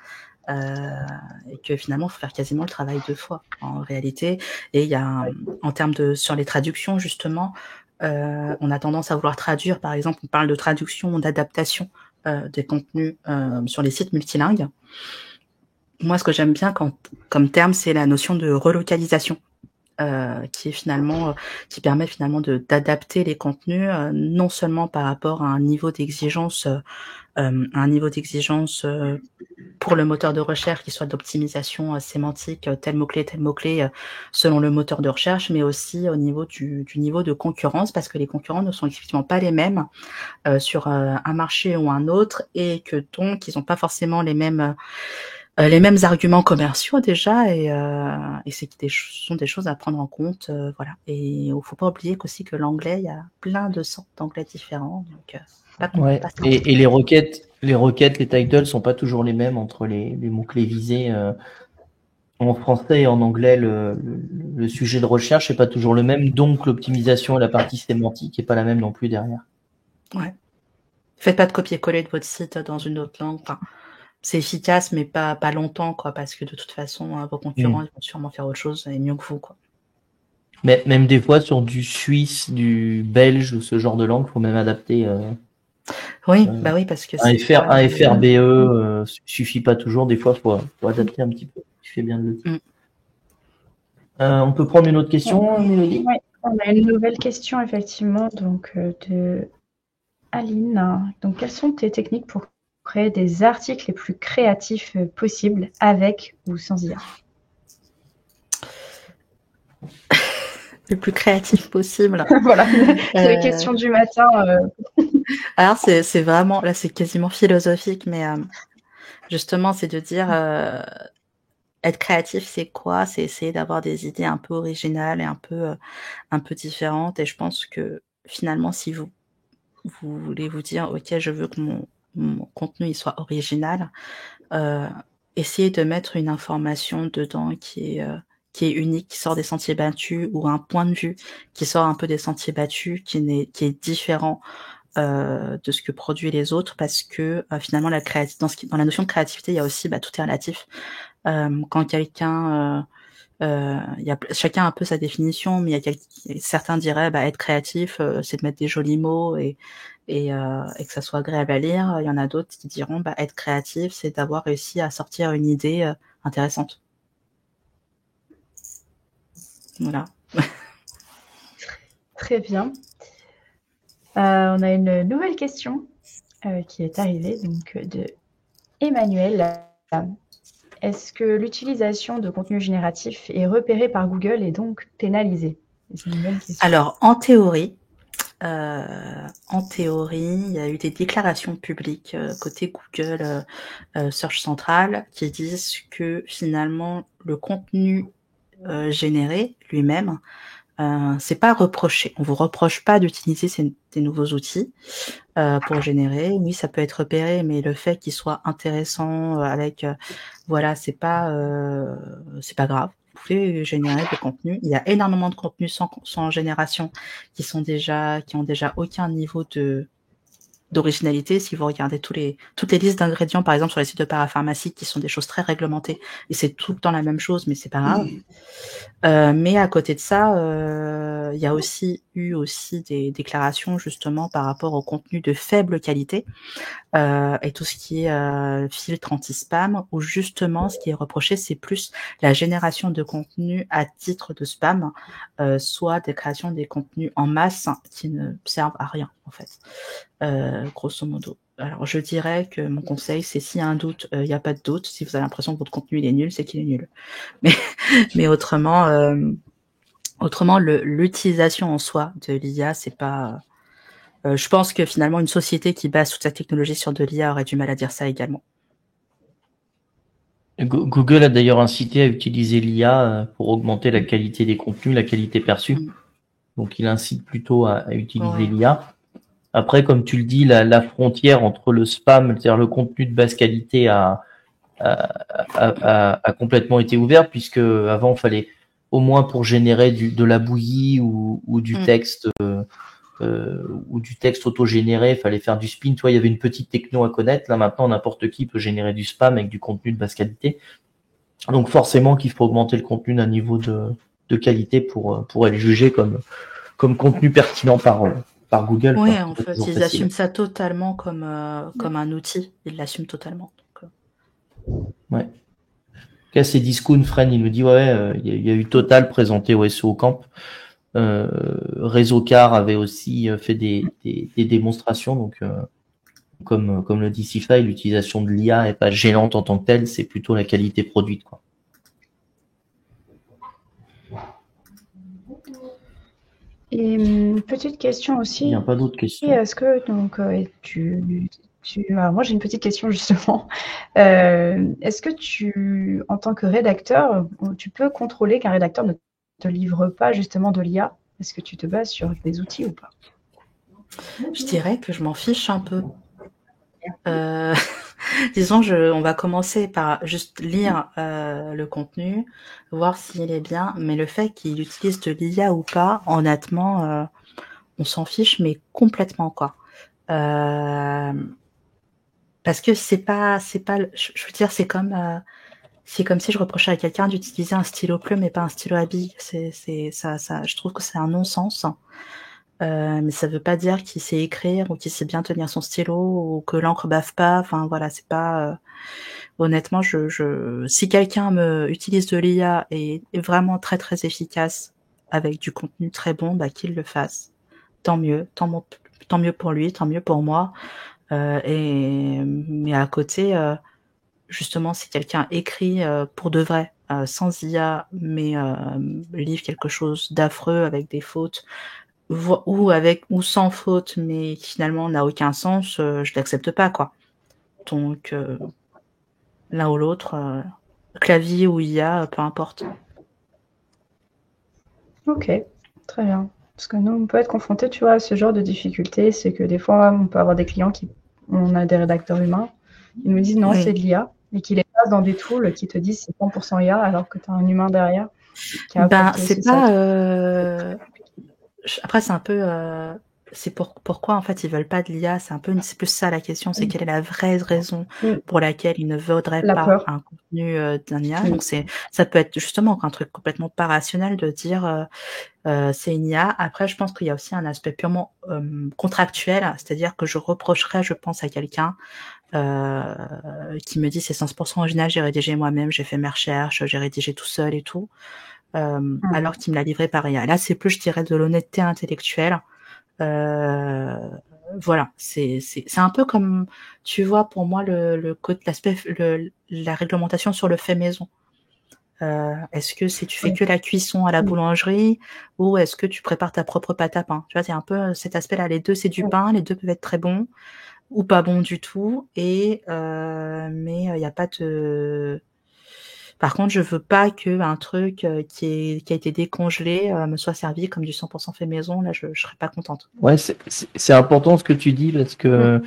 Et que finalement, il faut faire quasiment le travail 2 fois en réalité. Et il y a en termes sur les traductions, justement, on a tendance à vouloir traduire, par exemple, on parle de traduction, d'adaptation des contenus sur les sites multilingues. Moi, ce que j'aime bien comme terme, c'est la notion de relocalisation, qui permet finalement d'adapter les contenus, non seulement par rapport à un niveau d'exigence, pour le moteur de recherche qui soit d'optimisation sémantique, tel mot-clé, selon le moteur de recherche, mais aussi au niveau du niveau de concurrence, parce que les concurrents ne sont effectivement pas les mêmes sur un marché ou un autre, et que donc ils n'ont pas forcément les mêmes arguments commerciaux déjà, et c'est sont des choses à prendre en compte, voilà. Et il ne faut pas oublier qu'aussi que l'anglais, il y a plein de sortes d'anglais différents, donc ouais. Et les requêtes, les titles sont pas toujours les mêmes entre les mots-clés visés. En français et en anglais, le sujet de recherche n'est pas toujours le même, donc l'optimisation et la partie sémantique n'est pas la même non plus derrière. Ouais. Faites pas de copier-coller de votre site dans une autre langue. Enfin, c'est efficace, mais pas longtemps, quoi, parce que de toute façon, vos concurrents, ils vont sûrement faire autre chose et mieux que vous, quoi. Mais même des fois, sur du suisse, du belge ou ce genre de langue, faut même adapter. Oui, bah oui, parce que Un c'est pas... FRBE suffit pas toujours. Des fois, faut adapter un petit peu. Tu fais bien de le dire. On peut prendre une autre question, Mélodie? Oui, on a une nouvelle question, effectivement, donc de Aline. Donc, quelles sont tes techniques pour créer des articles les plus créatifs possibles avec ou sans IA? Le plus créatif possible. Voilà, c'est la question du matin. Alors, c'est vraiment... Là, c'est quasiment philosophique, mais justement, c'est de dire... être créatif, c'est quoi? C'est essayer d'avoir des idées un peu originales et un peu différentes. Et je pense que finalement, si vous voulez vous dire: «OK, je veux que mon contenu, il soit original», essayez de mettre une information dedans qui est unique, qui sort des sentiers battus, ou un point de vue qui sort un peu des sentiers battus, qui est différent de ce que produisent les autres, parce que finalement dans la notion de créativité, il y a aussi tout est relatif. Quand quelqu'un chacun a un peu sa définition, mais certains diraient être créatif, c'est de mettre des jolis mots et que ça soit agréable à lire. Il y en a d'autres qui diront être créatif, c'est d'avoir réussi à sortir une idée intéressante. Voilà. Très bien. On a une nouvelle question qui est arrivée, donc de Emmanuel. Est-ce que l'utilisation de contenu génératif est repérée par Google et donc pénalisée? C'est une bonne question. Alors, en théorie, il y a eu des déclarations publiques côté Google Search Central qui disent que finalement le contenu généré lui-même, c'est pas reproché. On vous reproche pas d'utiliser des nouveaux outils pour générer. Oui, ça peut être repéré, mais le fait qu'il soit intéressant voilà, c'est pas grave. Vous pouvez générer des contenus. Il y a énormément de contenus sans génération qui ont déjà aucun niveau d'originalité. Si vous regardez toutes les listes d'ingrédients, par exemple sur les sites de parapharmacie, qui sont des choses très réglementées, et c'est tout le temps la même chose, mais c'est pas grave. Mais à côté de ça, il y a eu aussi des déclarations justement par rapport au contenu de faible qualité et tout ce qui est filtre anti-spam, où justement ce qui est reproché, c'est plus la génération de contenu à titre de spam, soit des créations des contenus en masse qui ne servent à rien en fait, grosso modo. Alors je dirais que mon conseil, c'est s'il y a un doute, il n'y a pas de doute. Si vous avez l'impression que votre contenu il est nul, c'est qu'il est nul. Mais autrement, l'utilisation en soi de l'IA, c'est pas... je pense que finalement, une société qui base toute sa technologie sur de l'IA aurait du mal à dire ça également. Google a d'ailleurs incité à utiliser l'IA pour augmenter la qualité des contenus, la qualité perçue. Donc, il incite plutôt à utiliser l'IA. Après, comme tu le dis, la frontière entre le spam, c'est-à-dire le contenu de basse qualité, a complètement été ouverte, puisque avant, il fallait au moins pour générer de la bouillie ou du texte auto-généré, il fallait faire du spin. Toi, il y avait une petite techno à connaître. Là, maintenant, n'importe qui peut générer du spam avec du contenu de basse qualité. Donc, forcément qu'il faut augmenter le contenu d'un niveau de qualité pour être jugé comme contenu pertinent par Google. Oui, en fait, ils assument ça totalement comme un outil. Ils l'assument totalement. Ouais. C'est Discoun, Fren, il nous dit il y a eu Total présenté au SEO Camp. Réseau Car avait aussi fait des démonstrations. Donc, comme le dit Sifai, l'utilisation de l'IA est pas gênante en tant que telle, c'est plutôt la qualité produite, quoi. Et une petite question aussi. Il n'y a pas d'autres questions. Est-ce que donc alors moi j'ai une petite question justement. Est-ce que en tant que rédacteur, tu peux contrôler qu'un rédacteur ne te livre pas justement de l'IA? Est-ce que tu te bases sur des outils ou pas? Je dirais que je m'en fiche un peu. Disons, on va commencer par juste lire le contenu, voir s'il est bien, mais le fait qu'il utilise de l'IA ou pas, honnêtement, on s'en fiche, mais complètement, quoi. Parce que c'est pas, je veux dire, c'est comme si je reprochais à quelqu'un d'utiliser un stylo plume et pas un stylo à billes. Ça, je trouve que c'est un non-sens. Mais ça veut pas dire qu'il sait écrire ou qu'il sait bien tenir son stylo ou que l'encre bave pas. Enfin voilà, c'est pas. Honnêtement, si quelqu'un me utilise de l'IA et est vraiment très très efficace avec du contenu très bon, bah qu'il le fasse. Tant mieux, tant mieux pour lui, tant mieux pour moi. Mais à côté, justement, si quelqu'un écrit pour de vrai, sans IA, mais livre quelque chose d'affreux avec des fautes, ou sans faute, mais qui finalement n'a aucun sens, je l'accepte pas, quoi. Donc l'un ou l'autre, clavier ou IA, peu importe. Ok, très bien. Parce que nous, on peut être confronté, tu vois, à ce genre de difficultés. C'est que des fois, on peut avoir des clients on a des rédacteurs humains, ils nous disent non, Oui. c'est de l'IA, et qui les passent dans des tools qui te disent c'est 100% IA, alors que tu as un humain derrière qui a apporté C'est aussi pas. ça. Après, c'est un peu. C'est pourquoi en fait ils veulent pas de l'IA. C'est plus ça la question. C'est quelle est la vraie raison pour laquelle ils ne voudraient La pas peur. un contenu d'un IA. Donc ça peut être justement un truc complètement pas rationnel de dire c'est une IA. Après, je pense qu'il y a aussi un aspect purement contractuel, c'est-à-dire que je reprocherais, je pense, à quelqu'un qui me dit c'est 100% original, j'ai rédigé moi-même, j'ai fait mes recherches, j'ai rédigé tout seul et tout. Alors qu'il me l'a livré par IA. Là, c'est plus, je dirais, de l'honnêteté intellectuelle. Voilà, c'est un peu comme, tu vois, pour moi, l'aspect, la réglementation sur le fait maison. Est-ce que tu fais que la cuisson à la boulangerie ou est-ce que tu prépares ta propre pâte à pain? Tu vois, c'est un peu cet aspect-là. Les deux, c'est du pain, les deux peuvent être très bons ou pas bons du tout. Mais il n'y a pas de. Par contre, je veux pas que un truc qui a été décongelé me soit servi comme du 100% fait maison. Là, je serais pas contente. Ouais, c'est important ce que tu dis parce que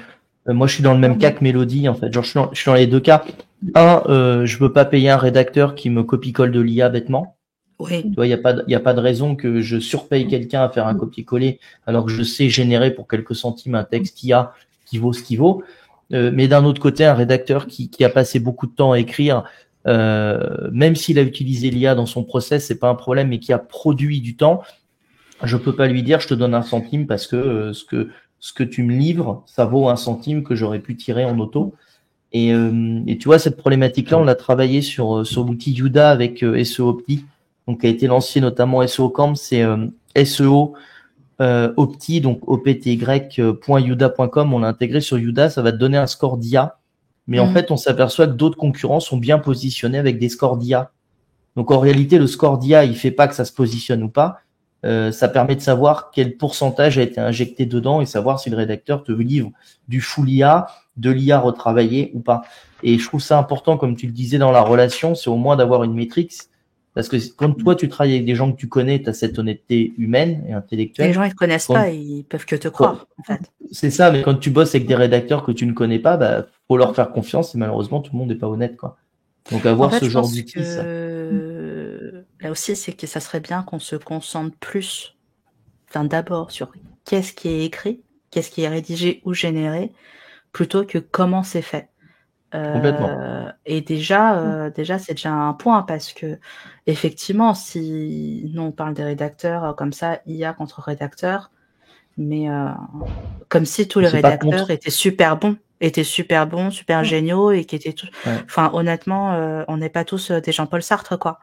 moi, je suis dans le même cas que Mélodie, en fait. Genre, je suis dans les deux cas. Je veux pas payer un rédacteur qui me copie-colle de l'IA bêtement. Oui. Tu vois, il y a pas de raison que je surpaye quelqu'un à faire un copier-coller alors que je sais générer pour quelques centimes un texte IA qui vaut ce qu'il vaut. Mais d'un autre côté, un rédacteur qui a passé beaucoup de temps à écrire, même s'il a utilisé l'IA dans son process, c'est pas un problème, mais qui a produit du temps, je peux pas lui dire je te donne un centime parce que ce que tu me livres, ça vaut un centime que j'aurais pu tirer en auto. Et tu vois, cette problématique-là, on l'a travaillé sur l'outil Yuda avec SEO Opti, donc qui a été lancé notamment SEO Camp, c'est SEO Opti, donc opty.yuda.com, on l'a intégré sur Yuda, ça va te donner un score d'IA. Mais en fait, on s'aperçoit que d'autres concurrents sont bien positionnés avec des scores d'IA. Donc en réalité, le score d'IA, il fait pas que ça se positionne ou pas. Ça permet de savoir quel pourcentage a été injecté dedans et savoir si le rédacteur te livre du full IA, de l'IA retravaillé ou pas. Et je trouve ça important, comme tu le disais dans la relation, c'est au moins d'avoir une métrique. Parce que quand toi, tu travailles avec des gens que tu connais, tu as cette honnêteté humaine et intellectuelle. Les gens, ils te connaissent pas, ils peuvent que te croire, en fait. C'est ça, mais quand tu bosses avec des rédacteurs que tu ne connais pas, bah, faut leur faire confiance et malheureusement, tout le monde n'est pas honnête, quoi. Donc, avoir ce genre d'outils, ça. Là aussi, c'est que ça serait bien qu'on se concentre plus, d'abord sur qu'est-ce qui est écrit, qu'est-ce qui est rédigé ou généré, plutôt que comment c'est fait. Complètement. Et déjà, c'est déjà un point parce que effectivement, si nous on parle des rédacteurs comme ça, IA contre rédacteur, mais comme si tous les rédacteurs étaient super bons, super géniaux et qui étaient tous. Enfin, honnêtement, on n'est pas tous des Jean-Paul Sartre, quoi.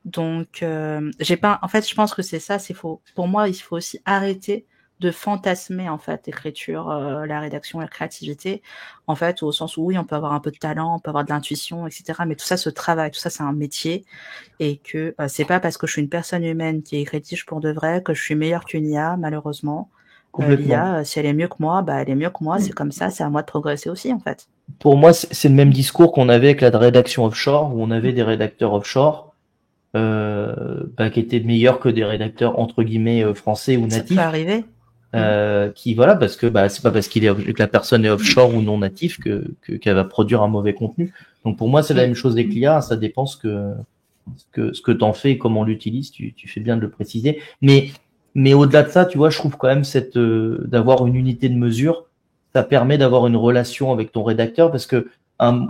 Donc, en fait, je pense que c'est ça, c'est faux. Pour moi, il faut aussi arrêter de fantasmer, en fait, l'écriture, la rédaction, la créativité, en fait, au sens où oui, on peut avoir un peu de talent, on peut avoir de l'intuition, etc. Mais tout ça se travaille, tout ça, c'est un métier et que c'est pas parce que je suis une personne humaine qui rédige pour de vrai que je suis meilleure qu'une IA, malheureusement. L'IA, si elle est mieux que moi, bah, elle est mieux que moi, c'est comme ça, c'est à moi de progresser aussi, en fait. Pour moi, c'est le même discours qu'on avait avec la rédaction offshore, où on avait des rédacteurs offshore qui étaient meilleurs que des rédacteurs entre guillemets français ou natifs. Ça peut arriver. Qui voilà, parce que c'est pas parce que la personne est offshore ou non natif qu'elle va produire un mauvais contenu. Donc pour moi, c'est la même chose avec l'IA, ça dépend ce que t'en fais et comment l'utilises, tu fais bien de le préciser. Mais au-delà de ça, tu vois, je trouve quand même d'avoir une unité de mesure, ça permet d'avoir une relation avec ton rédacteur parce que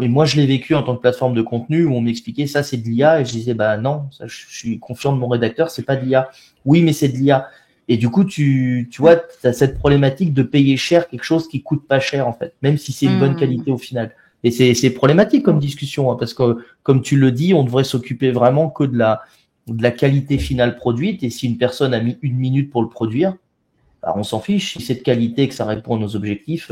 et moi, je l'ai vécu en tant que plateforme de contenu où on m'expliquait ça, c'est de l'IA et je disais bah non, ça, je suis confiant de mon rédacteur, c'est pas de l'IA. Oui, mais c'est de l'IA. Et du coup, tu vois, tu as cette problématique de payer cher quelque chose qui coûte pas cher en fait, même si c'est une bonne qualité au final. Et c'est problématique comme discussion, hein, parce que comme tu le dis, on devrait s'occuper vraiment que de la qualité finale produite. Et si une personne a mis 1 minute pour le produire, bah, on s'en fiche. Si c'est de qualité et que ça répond à nos objectifs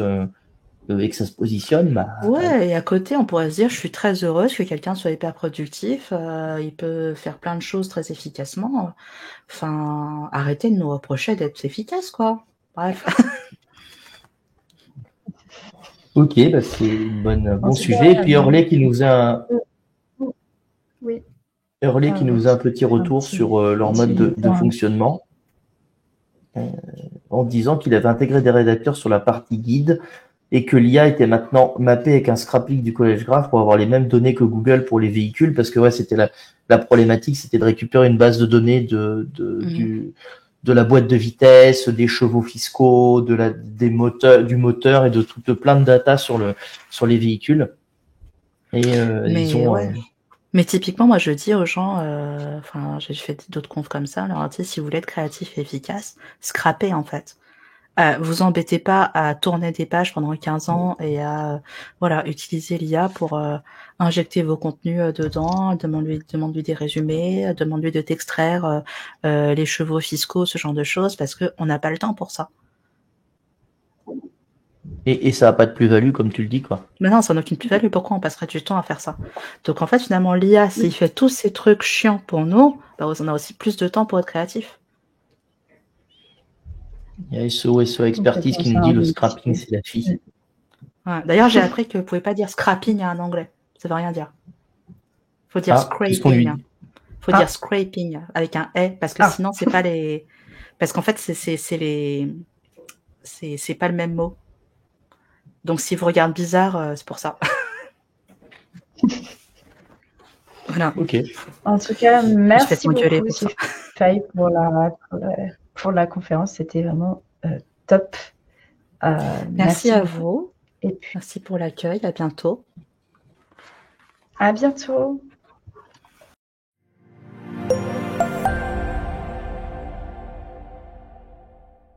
et que ça se positionne, bah. Ouais, et à côté, on pourrait se dire, je suis très heureuse que quelqu'un soit hyper productif, il peut faire plein de choses très efficacement. Enfin, arrêtez de nous reprocher d'être efficace, quoi. Bref. Ok, bah c'est bon sujet. Et puis Hurley qui nous a un petit retour sur leur mode de fonctionnement en disant qu'il avait intégré des rédacteurs sur la partie guide et que l'IA était maintenant mappée avec un scrapping du College Graph pour avoir les mêmes données que Google pour les véhicules, parce que ouais, c'était la problématique, c'était de récupérer une base de données de la boîte de vitesse, des chevaux fiscaux, du moteur et de plein de data sur les véhicules. Et Mais typiquement, moi, je dis aux gens, j'ai fait d'autres confs comme ça, on leur dit, si vous voulez être créatif et efficace, scrapez en fait. Vous embêtez pas à tourner des pages pendant 15 ans et à utiliser l'IA pour injecter vos contenus dedans, demande-lui des résumés, demande-lui de t'extraire les chevaux fiscaux, ce genre de choses, parce que on n'a pas le temps pour ça. Et ça n'a pas de plus-value, comme tu le dis, quoi. Mais non, ça n'a aucune plus-value. Pourquoi on passerait du temps à faire ça? Donc en fait, finalement, l'IA, s'il fait tous ces trucs chiants pour nous, bah, on a aussi plus de temps pour être créatif. Il y a SO Expertise qui nous dit le scrapping, c'est la fille. Ouais. D'ailleurs, j'ai appris que vous pouvez pas dire scrapping en anglais. Ça veut rien dire. Faut dire scraping. Faut dire scraping avec un « et » parce que sinon, c'est pas les... Parce qu'en fait, c'est pas le même mot. Donc, si vous regardez bizarre, c'est pour ça. Voilà. Ok. En tout cas, merci beaucoup, Faye, pour la conférence. C'était vraiment top. Merci à vous. Et puis... Merci pour l'accueil. À bientôt. À bientôt.